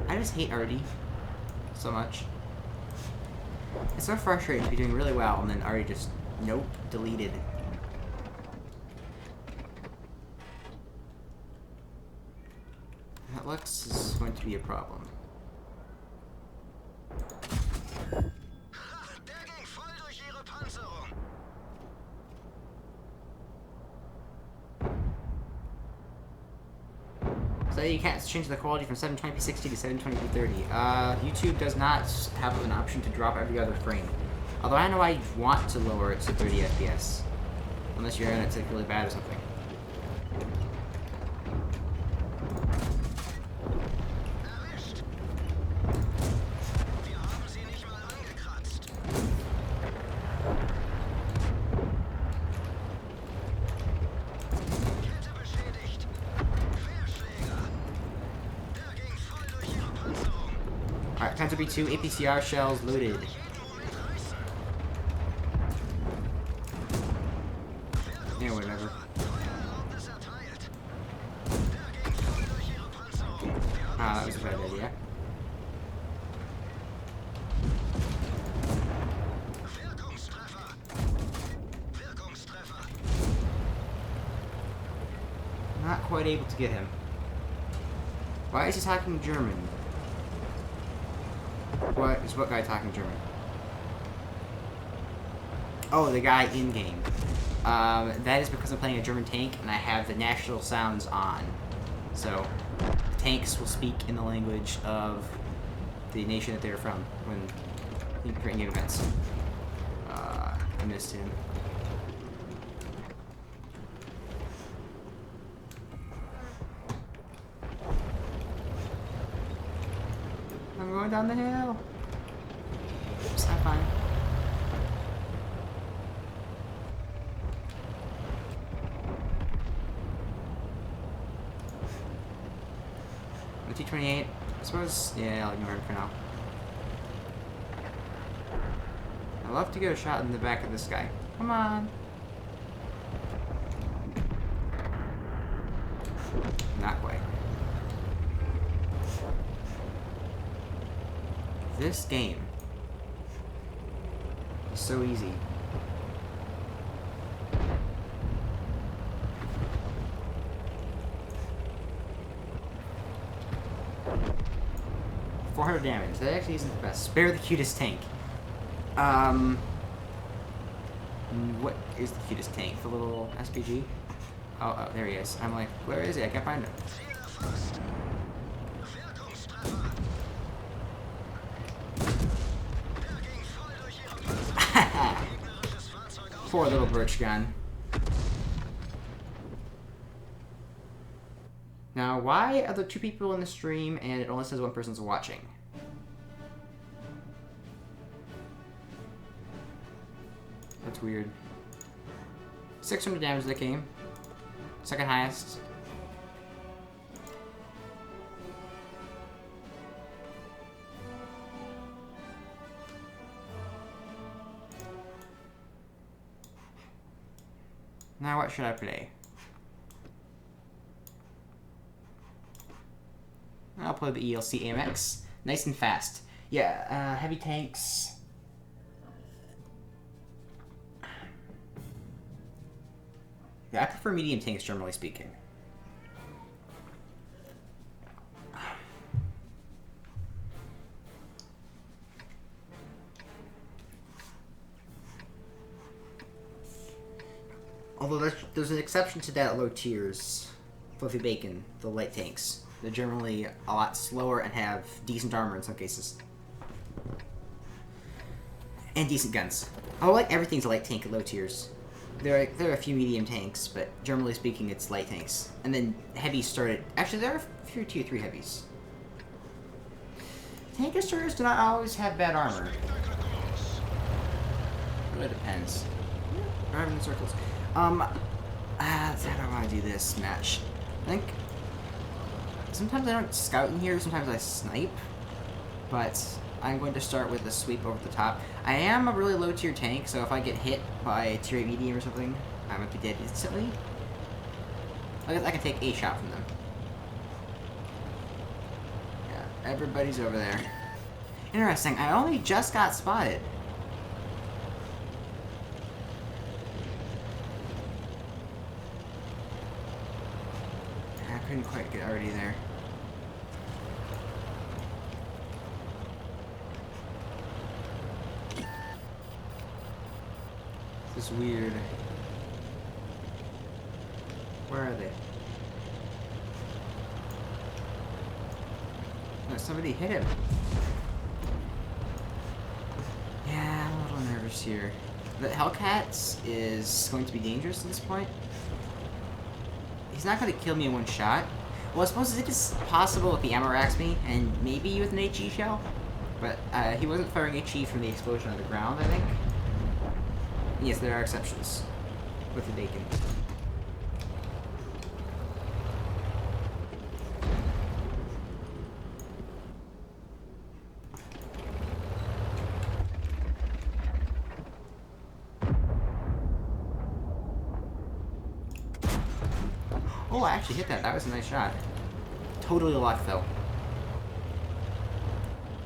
Speaker 1: I just hate Artie so much. It's so frustrating to be doing really well and then Artie just, nope, deleted. That Lux is going to be a problem. So you can't change the quality from 720p 60 to 720p 30. YouTube does not have an option to drop every other frame. Although I know I want to lower it to 30 FPS. Unless your internet's like really bad or something. to be 2 APCR shells looted. Yeah, whatever. Ah, that was a bad idea. Not quite able to get him. Why is he talking German? What is what guy talking German? Oh, the guy in-game. That is because I'm playing a German tank and I have the national sounds on. So, tanks will speak in the language of the nation that they're from when in-game events. I missed him. I'm going down the hill. Oops, I'm fine. The T-28, I suppose, yeah, I'll ignore it for now. I'd love to get a shot in the back of this guy. Come on. Not quite. This game is so easy. $400 damage. That actually isn't the best. Spare the cutest tank. What is the cutest tank? The little SPG? Oh, there he is. I'm like, where is he? I can't find him. Poor little birch gun. Now, why are there 2 people in the stream and it only says 1 person's watching? That's weird. 600 damage that game. Second highest. Now what should I play? I'll play the ELC AMX. Nice and fast. Yeah, heavy tanks. Yeah, I prefer medium tanks, generally speaking. Although there's an exception to that at low tiers. Fluffy Bacon, the light tanks. They're generally a lot slower and have decent armor in some cases. And decent guns. I like everything's a light tank at low tiers. There are a few medium tanks, but generally speaking, it's light tanks. And then heavies started... Actually, there are a few tier 3 heavies. Tank destroyers do not always have bad armor. It really depends. Driving in circles. How do I want to do this match? I think... Sometimes I don't scout in here, sometimes I snipe. But I'm going to start with a sweep over the top. I am a really low tier tank, so if I get hit by a tier 8 medium or something, I might be dead instantly. I guess I can take a shot from them. Yeah, everybody's over there. Interesting, I only just got spotted. I couldn't quite get already there. This is weird. Where are they? No, somebody hit him. Yeah, I'm a little nervous here. The Hellcats is going to be dangerous at this point. He's not going to kill me in one shot. Well, I suppose it is possible if he ammo racks me, and maybe with an HE shell. But he wasn't firing HE from the explosion on the ground, I think. Yes, there are exceptions with the bacon. Oh, I actually hit that. That was a nice shot. Totally luck, though.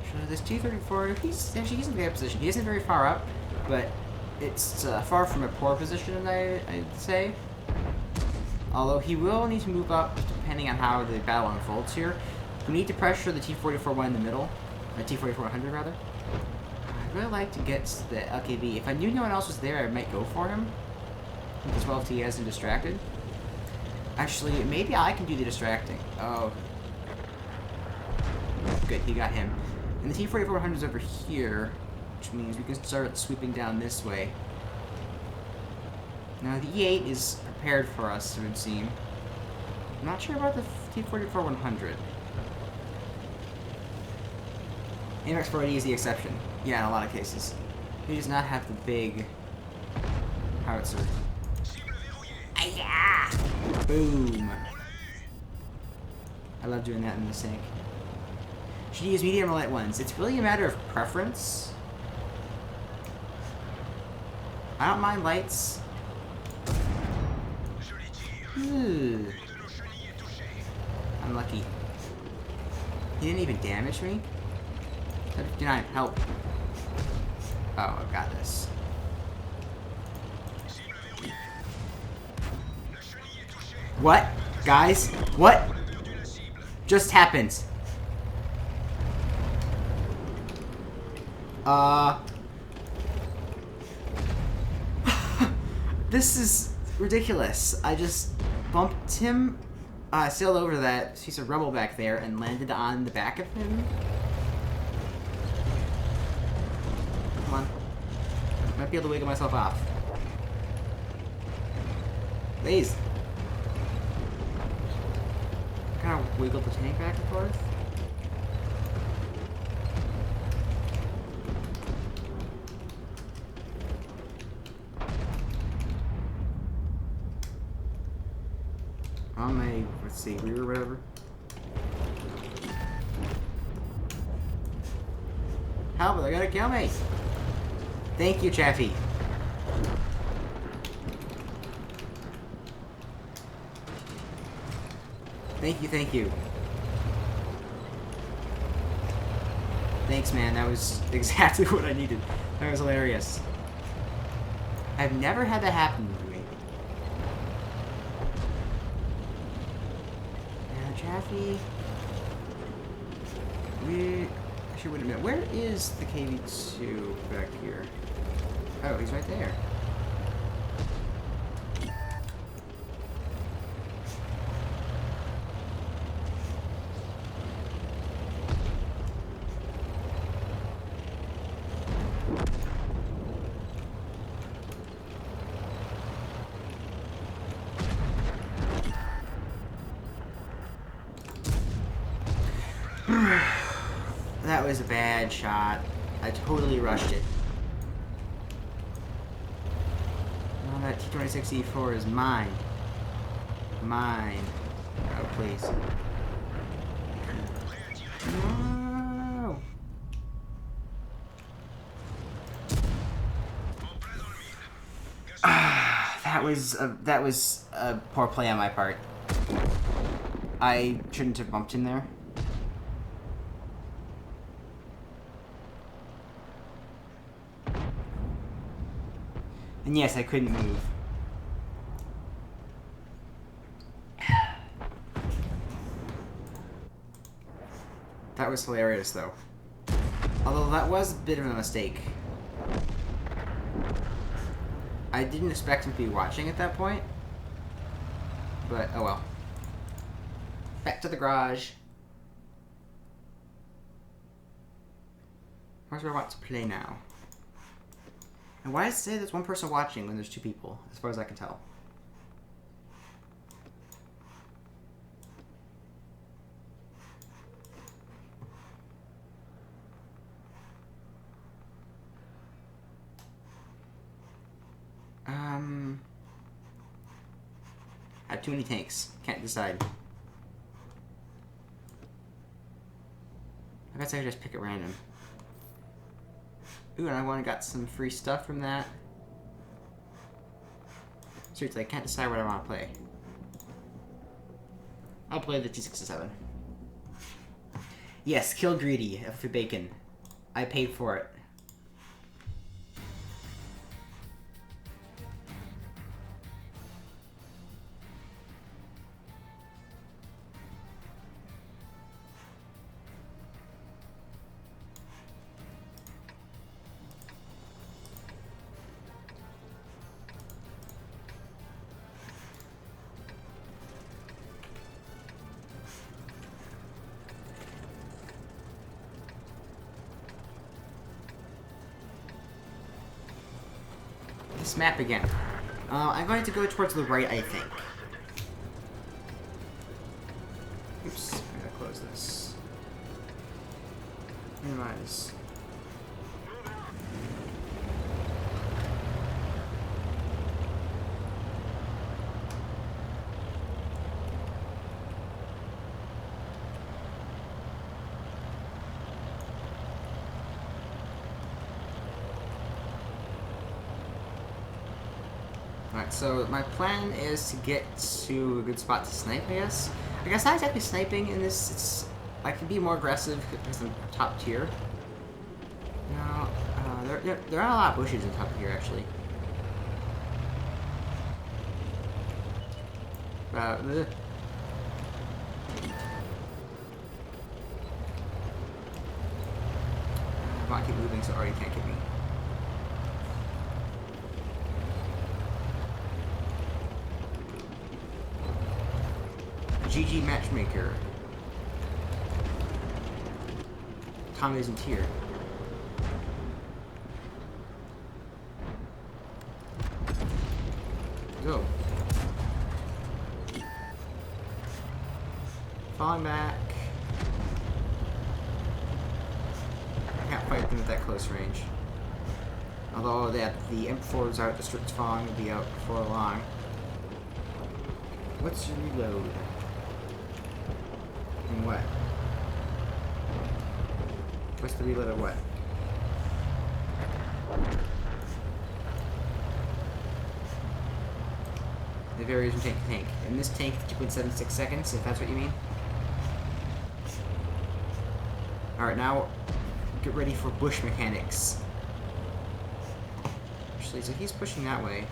Speaker 1: So this T-34, he's in a good position. He isn't very far up, but it's far from a poor position, I'd say. Although he will need to move up depending on how the battle unfolds here. We need to pressure the T-44-1 in the middle. The T-44-100, rather. I'd really like to get the LKB. If I knew no one else was there, I might go for him. As well if he hasn't distracted. Actually, maybe I can do the distracting. Oh. Good, he got him. And the T-44-100 is over here, which means we can start sweeping down this way. Now, the E-8 is prepared for us, it would seem. I'm not sure about the T-44-100. AMX-480 is the exception. Yeah, in a lot of cases. He does not have the big howitzer. Yeah! Boom! I love doing that in the sink. Should you use medium or light ones? It's really a matter of preference. I don't mind lights. Ooh. Unlucky. He didn't even damage me? 59, help. Oh, I've got this. What? Guys? What? Just happened. This is ridiculous. I just bumped him, sailed over that piece of rubble back there and landed on the back of him. Come on. Might be able to wiggle myself off. Please. Kind of wiggle the tank back and forth. On my, let's see, rear or whatever. Help, they're gonna kill me! Thank you, Chaffee. Thank you, thank you. Thanks, man. That was exactly what I needed. That was hilarious. I've never had that happen to me. Now, Chaffee. Actually, wait a minute. Where is the KV-2 back here? Oh, he's right there. That was a bad shot. I totally rushed it. Oh, that T-26E4 is mine. Mine. Oh, please. No! That was a poor play on my part. I shouldn't have bumped in there. And yes, I couldn't move. That was hilarious, though. Although that was a bit of a mistake. I didn't expect him to be watching at that point. But, oh well. Back to the garage. Where's where I want to play now? And why does it say there's one person watching when there's two people, as far as I can tell? I have too many tanks. Can't decide. I guess I could just pick at random. Ooh, and I got some free stuff from that. Seriously, I can't decide what I want to play. I'll play the T67. Yes, kill greedy for bacon. I paid for it. This map again. I'm going to go towards the right, I think. Oops, I gotta close this. Minimize. Alright, so my plan is to get to a good spot to snipe, I guess. I guess not exactly sniping in this. I can be more aggressive because I'm top tier. No, there are a lot of bushes in top tier, actually. Ugh. I want to keep moving so Artie can't get me. GG Matchmaker. Tommy isn't here. Go. Falling back. I can't fight them at that close range. Although the M4 is out, the strict falling will be out before long. What's your reload? And what? What's the reload of what? It varies from tank to tank. In this tank, 2.76 seconds, if that's what you mean. Alright, now get ready for bush mechanics. Actually, so he's pushing that way.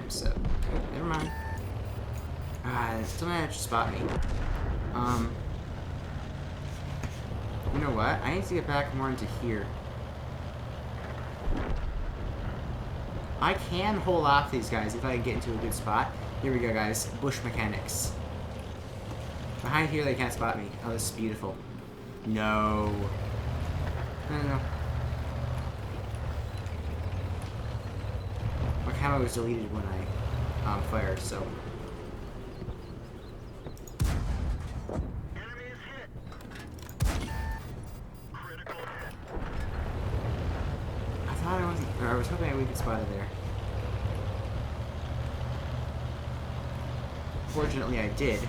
Speaker 1: So, oh, never mind. Still managed to spot me. You know what? I need to get back more into here. I can hold off these guys if I can get into a good spot. Here we go, guys. Bush mechanics. Behind here, they can't spot me. Oh, this is beautiful. No. No. My camera was deleted when I fired, so.
Speaker 2: Enemy is hit. Critical hit.
Speaker 1: I thought I wasn't, or I was hoping we could spot it there. Fortunately, I did.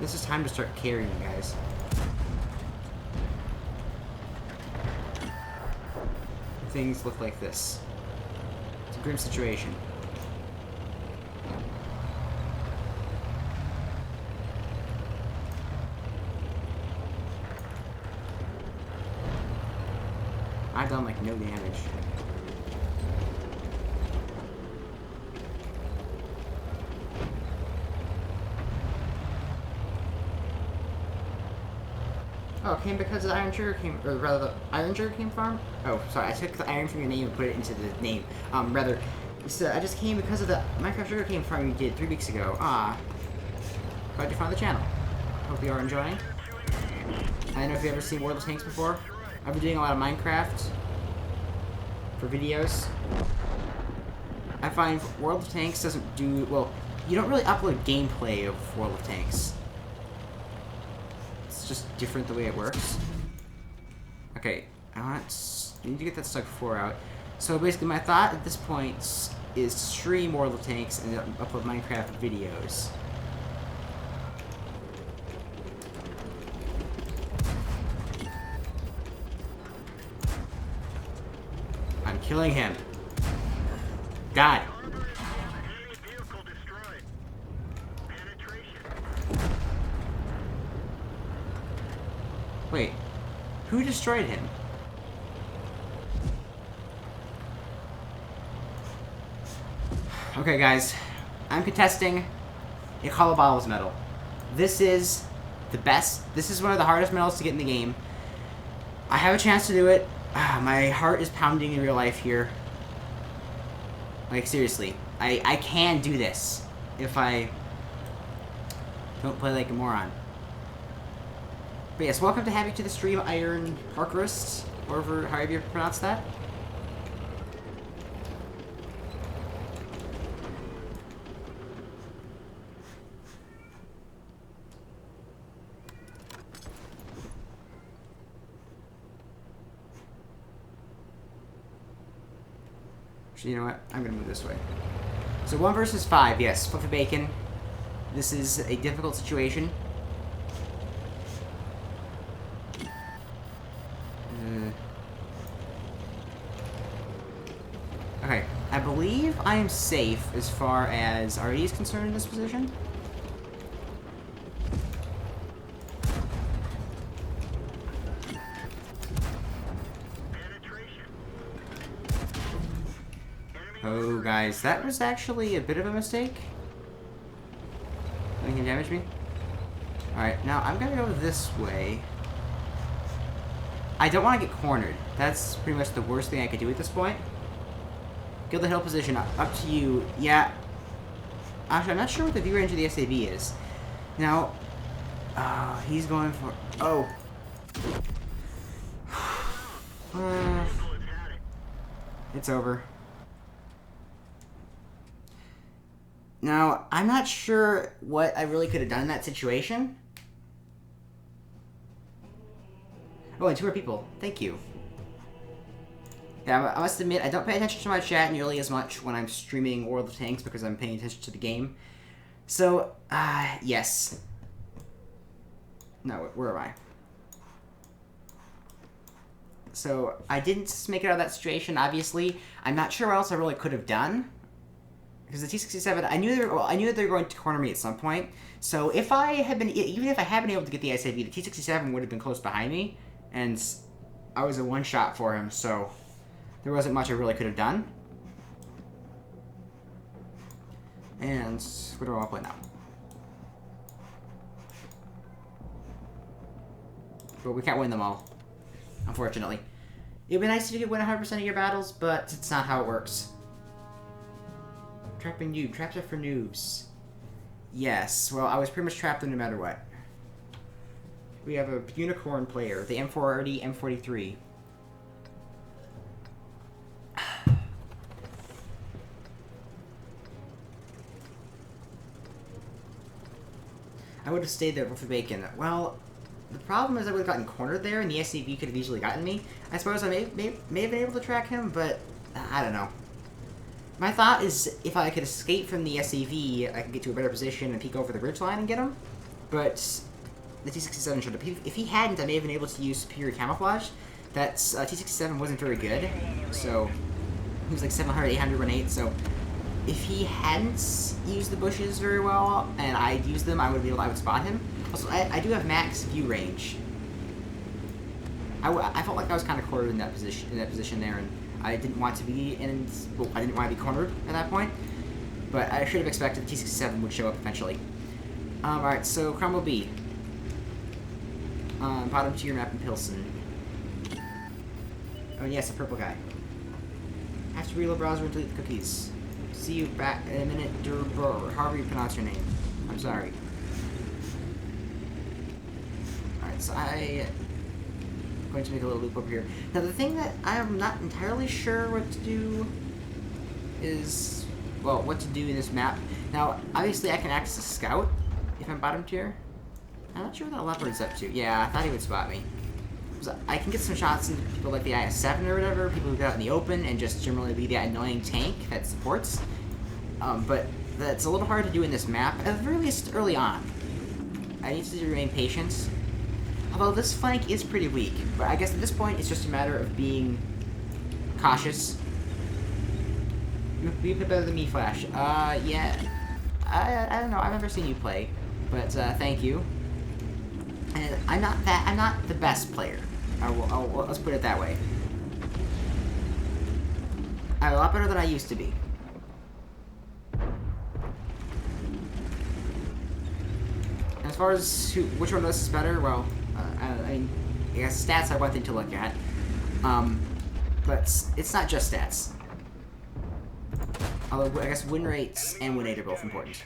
Speaker 1: This is time to start carrying, guys. Things look like this. It's a grim situation. I've done like no damage. Oh, it came because the iron sugar cane, or rather, the iron sugar cane farm? Oh, sorry, I took the iron from your name and put it into the name. Rather, so I just came because of the Minecraft sugar cane farm you did 3 weeks ago. Ah. Glad you found the channel. Hope you are enjoying. I don't know if you've ever seen World of Tanks before. I've been doing a lot of Minecraft for videos. I find World of Tanks doesn't do, well, you don't really upload gameplay of World of Tanks. It's just different the way it works. Okay, I need to get that Stug 4 out. So basically, my thought at this point is to stream World of Tanks and upload Minecraft videos. I'm killing him. God.
Speaker 2: Enemy vehicle destroyed. Penetration.
Speaker 1: Wait. Who destroyed him? Okay, guys. I'm contesting a Hollow Bottles medal. This is the best. This is one of the hardest medals to get in the game. I have a chance to do it. My heart is pounding in real life here. Like, seriously. I can do this if I don't play like a moron. But yes, welcome to Happy to the Stream, Iron Parkerist, or however you pronounce that. Actually, you know what? I'm gonna move this way. So 1 versus 5, yes, Fluffy Bacon. This is a difficult situation. Okay, I believe I am safe as far as RE is concerned in this position. Oh, guys, that was actually a bit of a mistake. Nothing can damage me. Alright, now I'm gonna go this way. I don't want to get cornered. That's pretty much the worst thing I could do at this point. Go the hill position, up to you. Yeah. Actually, I'm not sure what the view range of the SAV is. Now, he's going for... Oh. It's over. Now, I'm not sure what I really could have done in that situation. Oh, and 2 more people. Thank you. Yeah, I must admit, I don't pay attention to my chat nearly as much when I'm streaming World of Tanks because I'm paying attention to the game. So, yes. No, where am I? So, I didn't make it out of that situation, obviously. I'm not sure what else I really could have done. Because the T-67, I knew they were going to corner me at some point. So if I had been, even if I had been able to get the SAV, the T-67 would have been close behind me, and I was a one-shot for him. So there wasn't much I really could have done. And what do I want to play now? But we can't win them all, unfortunately. It'd be nice if you could win 100% of your battles, but it's not how it works. Trapping noob. Traps are for noobs. Yes. Well, I was pretty much trapped no matter what. We have a unicorn player. The M40, M43. I would have stayed there for bacon. Well, the problem is I would have gotten cornered there, and the SCV could have easily gotten me. I suppose I may have been able to track him, but I don't know. My thought is if I could escape from the SAV, I could get to a better position and peek over the ridgeline and get him. But the T-67 showed up. If he hadn't, I may have been able to use superior camouflage. That T-67 wasn't very good, so he was like 700, 800 grenades. So if he hadn't used the bushes very well and I'd used them, I would spot him. Also, I do have max view range. I felt like I was kind of cornered in that position there, and I didn't want to be I didn't want to be cornered at that point, but I should have expected the T-67 would show up eventually. Alright, so Cromwell B. Bottom tier map in Pilsen. Oh, yes, the purple guy. I have to reload browser and delete the cookies. See you back in a minute, however you pronounce your name. I'm sorry. Alright, so I'm going to make a little loop over here. Now, the thing that I am not entirely sure what to do is, well, what to do in this map. Now, obviously, I can act as a scout if I'm bottom tier. I'm not sure what that leopard's up to. Yeah, I thought he would spot me. So I can get some shots into people like the IS-7 or whatever, people who get out in the open and just generally be that annoying tank that supports. But that's a little hard to do in this map, at the very least early on. I need to remain patient. Although this flank is pretty weak, but I guess at this point it's just a matter of being cautious. You play better than me, Flash. Yeah. I don't know, I've never seen you play, but thank you. And I'm not the best player. Let's put it that way. I'm a lot better than I used to be. As far as which one of us is better, well, I guess stats are one thing to look at. But it's not just stats. Although I guess win rates and win rate are both important.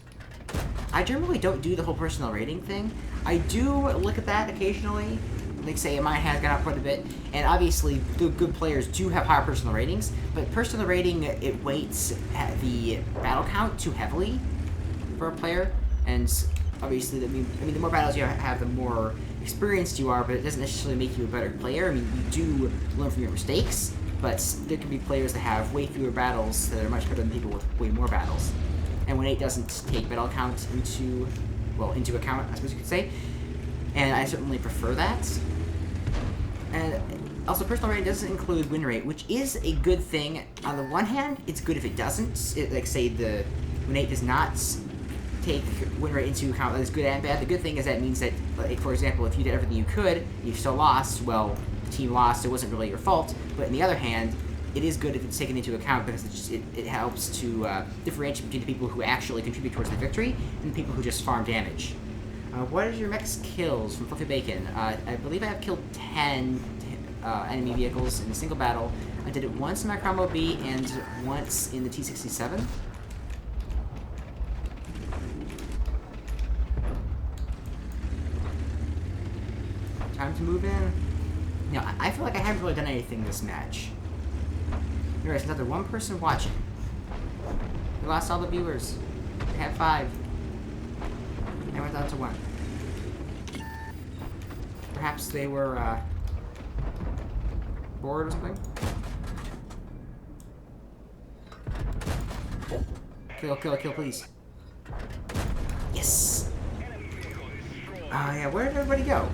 Speaker 1: I generally don't do the whole personal rating thing. I do look at that occasionally. Like, say, mine has gone up quite a bit, and obviously good players do have higher personal ratings, but personal rating, it weights the battle count too heavily for a player, and obviously, I mean, the more battles you have, the more experienced you are, but it doesn't necessarily make you a better player. I mean, you do learn from your mistakes, but there can be players that have way fewer battles that are much better than people with way more battles. And when 8 doesn't take battle count into account, I suppose you could say, and I certainly prefer that. And also, personal rating doesn't include win rate, which is a good thing. On the one hand, it's good if it doesn't. Like, say, when 8 does not take win rate into account, that is good and bad. The good thing is that it means that, like, for example, if you did everything you could, you still lost, well, the team lost, it wasn't really your fault. But on the other hand, it is good if it's taken into account because it helps to differentiate between the people who actually contribute towards the victory and the people who just farm damage. What is your max kills from Fluffy Bacon? I believe I have killed 10 enemy vehicles in a single battle. I did it once in my Combo B and once in the T-67. Time to move in. Now, I feel like I haven't really done anything this match. There's another one person watching. We lost all the viewers. We had 5. I went down to 1. Perhaps they were bored or something? Kill, please. Yes! Yeah, where did everybody go?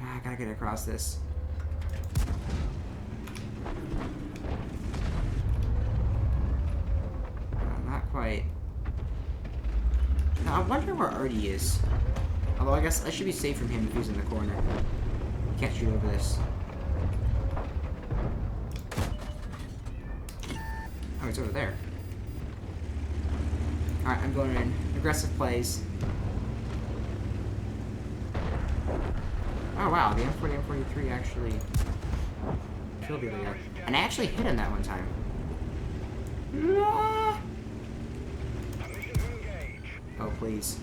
Speaker 1: I gotta get across this. Not quite. Now, I wonder where Artie is. Although I guess I should be safe from him if he's in the corner. Can't shoot over this. Oh, it's over there. Alright, I'm going in. Aggressive plays. Oh wow, the M40, M43 actually killed the other guy. And I actually hit him that one time. Oh, please.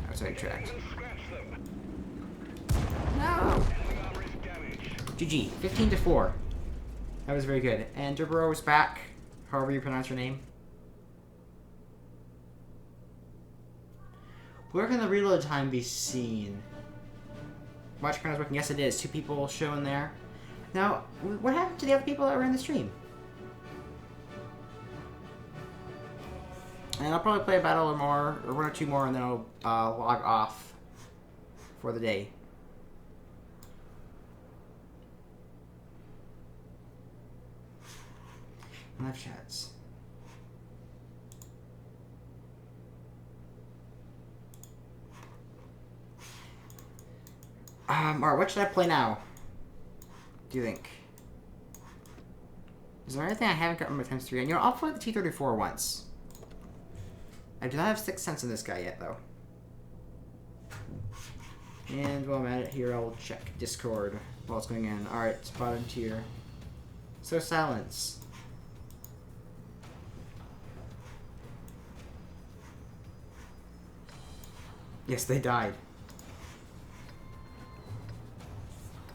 Speaker 1: I was sidetracked. No! GG. 15-4. That was very good. And Derbero is back. However you pronounce your name. Where can the reload time be seen? Watch count is working. Yes, it is. 2 people showing there. Now, what happened to the other people that were in the stream? And I'll probably play a battle or more, or 1 or 2 more, and then I'll log off for the day. Live chats. Alright, what should I play now? Do you think? Is there anything I haven't gotten my times 3 on? You know, I'll play the T-34 once. I do not have 6th Sense in this guy yet, though. And while I'm at it here, I'll check Discord while it's going in. Alright, bottom tier. So silence. Yes, they died.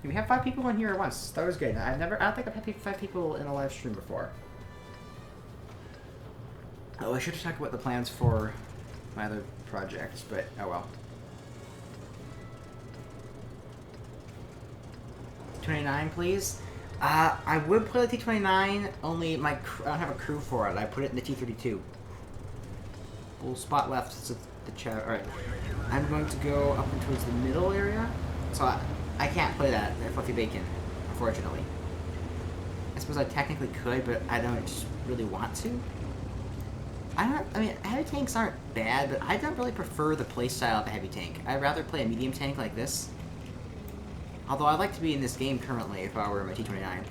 Speaker 1: We have 5 people in here at once. That was good. I don't think I've had 5 people in a live stream before. Oh, I should talk about the plans for my other projects, but oh well. 29, please. I would play the T29, only I don't have a crew for it. I put it in the T32. Full spot left, so the chat. Alright. I'm going to go up and towards the middle area. So I can't play that, Fluffy Bacon, unfortunately. I suppose I technically could, but I don't just really want to. I mean, heavy tanks aren't bad, but I don't really prefer the playstyle of a heavy tank. I'd rather play a medium tank like this. Although I'd like to be in this game currently if I were my T29.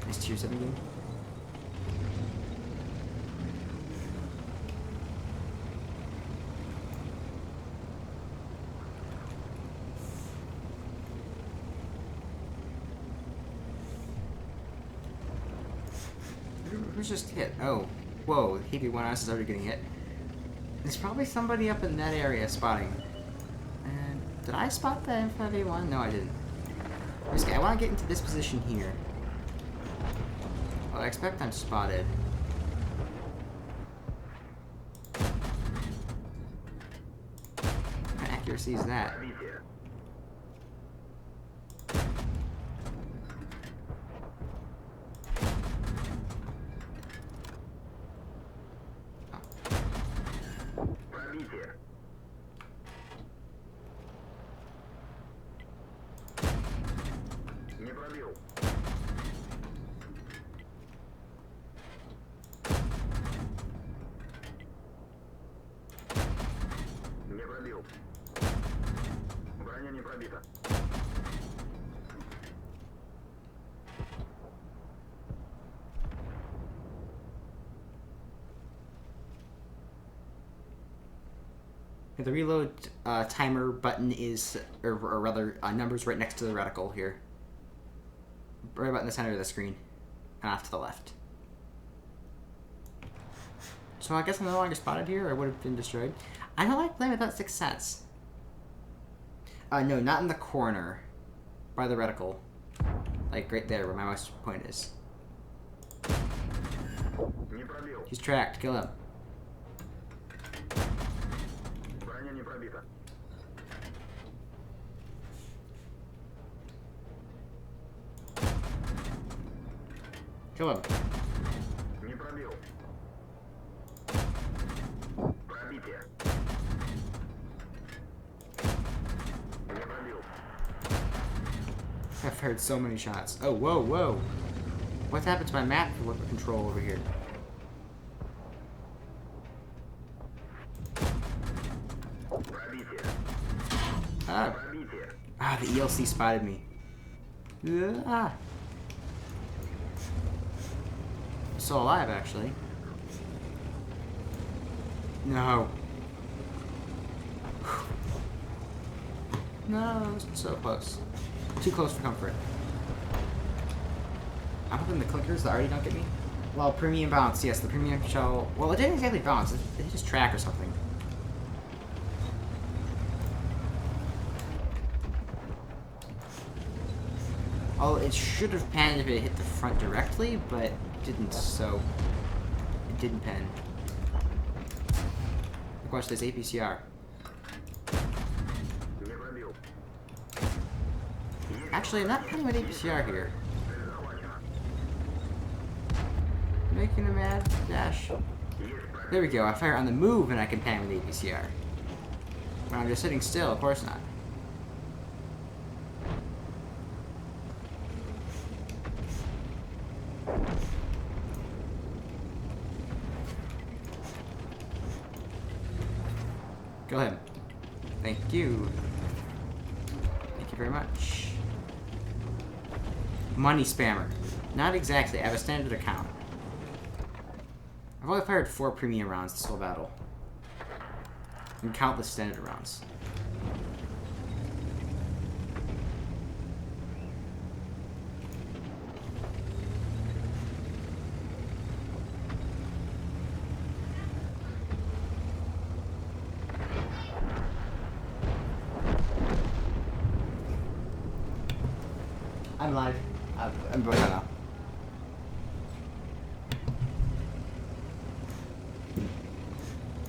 Speaker 1: Nice tier 7 game. Who's just hit? Oh. Whoa, the HV1S is already getting hit. There's probably somebody up in that area spotting. And did I spot the M5A1? No, I didn't. I want to get into this position here. Well, I expect I'm spotted. My accuracy is that. The reload timer button is, or rather, numbers right next to the reticle here. Right about in the center of the screen. And off to the left. So I guess I'm no longer spotted here, or I would have been destroyed. I don't like playing without success. No, not in the corner. By the reticle. Like right there where my mouse point is. He's tracked, kill him. Kill him. I've heard so many shots. Oh, whoa, whoa. What's happened to my map control over here? The ELC spotted me. Ah. Still alive, actually. No. No, so close. Too close for comfort. I'm hoping the clickers that already don't get me. Well, premium bounce. Yes, the premium shell. Well, it didn't exactly bounce. It just track or something. Oh, it should have panned if it hit the front directly, but it didn't, so it didn't pan. Look, watch this APCR. Actually, I'm not panning with APCR here. Making a mad dash. There we go, I fire on the move and I can pan with APCR. When I'm just sitting still, of course not. Kill him. Thank you. Thank you very much. Money spammer. Not exactly. I have a standard account. I've only fired 4 premium rounds this whole battle. And countless standard rounds. I'm live. I'm both now.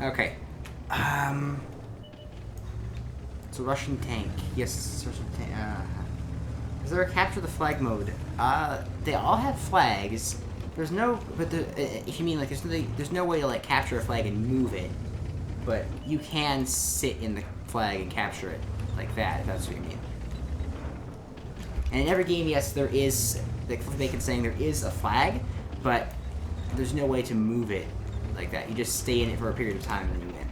Speaker 1: Okay. It's a Russian tank. Yes, it's a Russian tank. Is there a capture the flag mode? They all have flags. There's no, but if you mean like there's no way to like capture a flag and move it, but you can sit in the flag and capture it like that. If that's what you mean. And in every game, yes, there is, like Bacon's saying, there is a flag, but there's no way to move it like that. You just stay in it for a period of time and then you win.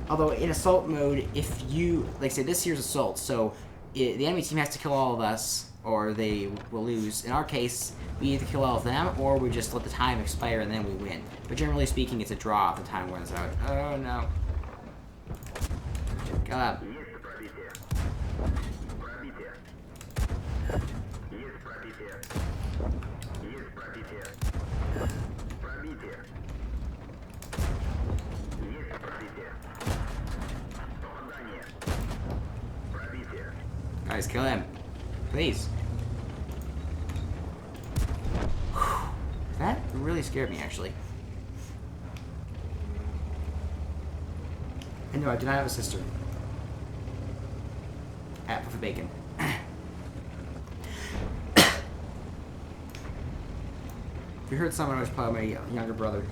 Speaker 1: Although in assault mode, if you, like say this here's assault, so the enemy team has to kill all of us or they will lose. In our case, we either kill all of them or we just let the time expire and then we win. But generally speaking, it's a draw if the time runs out. Oh no. Go up. Guys, kill him. Please. Whew. That really scared me, actually. And no, I do not have a sister. At for bacon. We heard someone was probably my younger brother.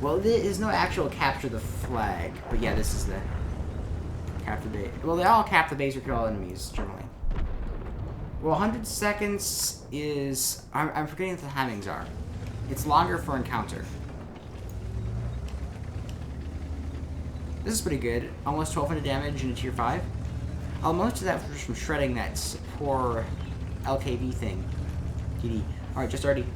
Speaker 1: Well, there is no actual capture the flag, but yeah, this is the capture base. Well, they all cap the base or kill all enemies, generally. Well, 100 seconds is... I'm forgetting what the timings are. It's longer for encounter. This is pretty good. Almost 1200 damage in a tier 5. Most of that was from shredding that poor LKV thing. GD. Alright, just already.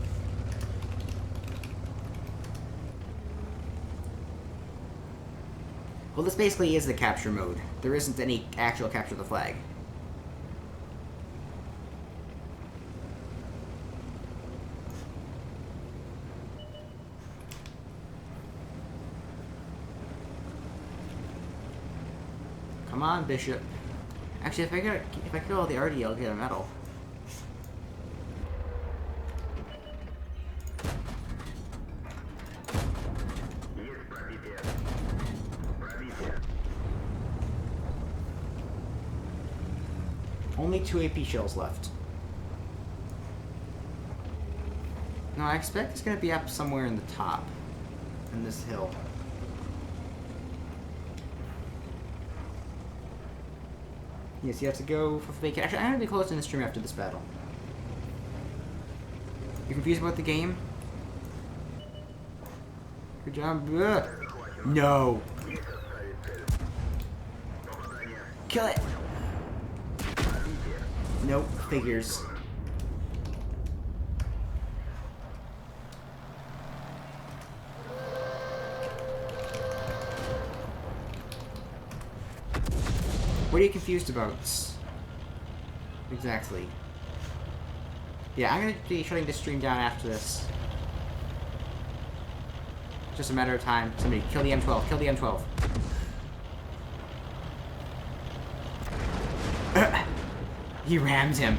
Speaker 1: Well, this basically is the capture mode. There isn't any actual capture the flag. Come on, Bishop. Actually, if I kill all the RD, I'll get a medal. Only 2 AP shells left. No, I expect it's going to be up somewhere in the top. In this hill. Yes, you have to go for bacon. Actually, I'm going to be closing the stream after this battle. You confused about the game? Good job. Ugh. No. Kill it. Nope, figures. What are you confused about? Exactly. Yeah, I'm gonna be shutting this stream down after this. Just a matter of time. Somebody kill the M12. Kill the M12. He rammed him.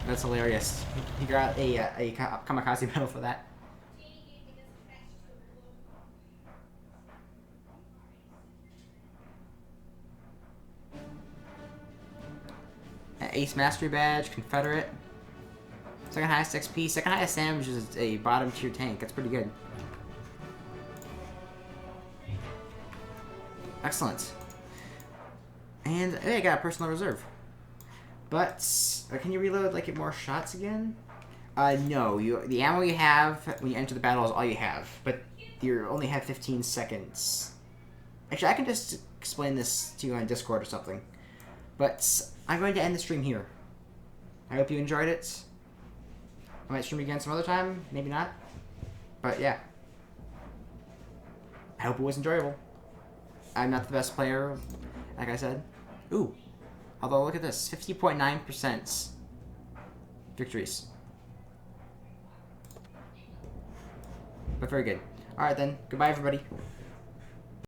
Speaker 1: That's hilarious. He got a kamikaze medal for that. Ace Mastery Badge, Confederate. Second highest XP, second highest damage is a bottom tier tank. That's pretty good. Excellent. And hey, I got a personal reserve. But can you reload like more shots again? No. The ammo you have when you enter the battle is all you have, but you only have 15 seconds. Actually, I can just explain this to you on Discord or something. But I'm going to end the stream here. I hope you enjoyed it. I might stream again some other time, maybe not. But yeah. I hope it was enjoyable. I'm not the best player, like I said. Ooh. Although, look at this. 50.9% victories. But very good. Alright then. Goodbye, everybody.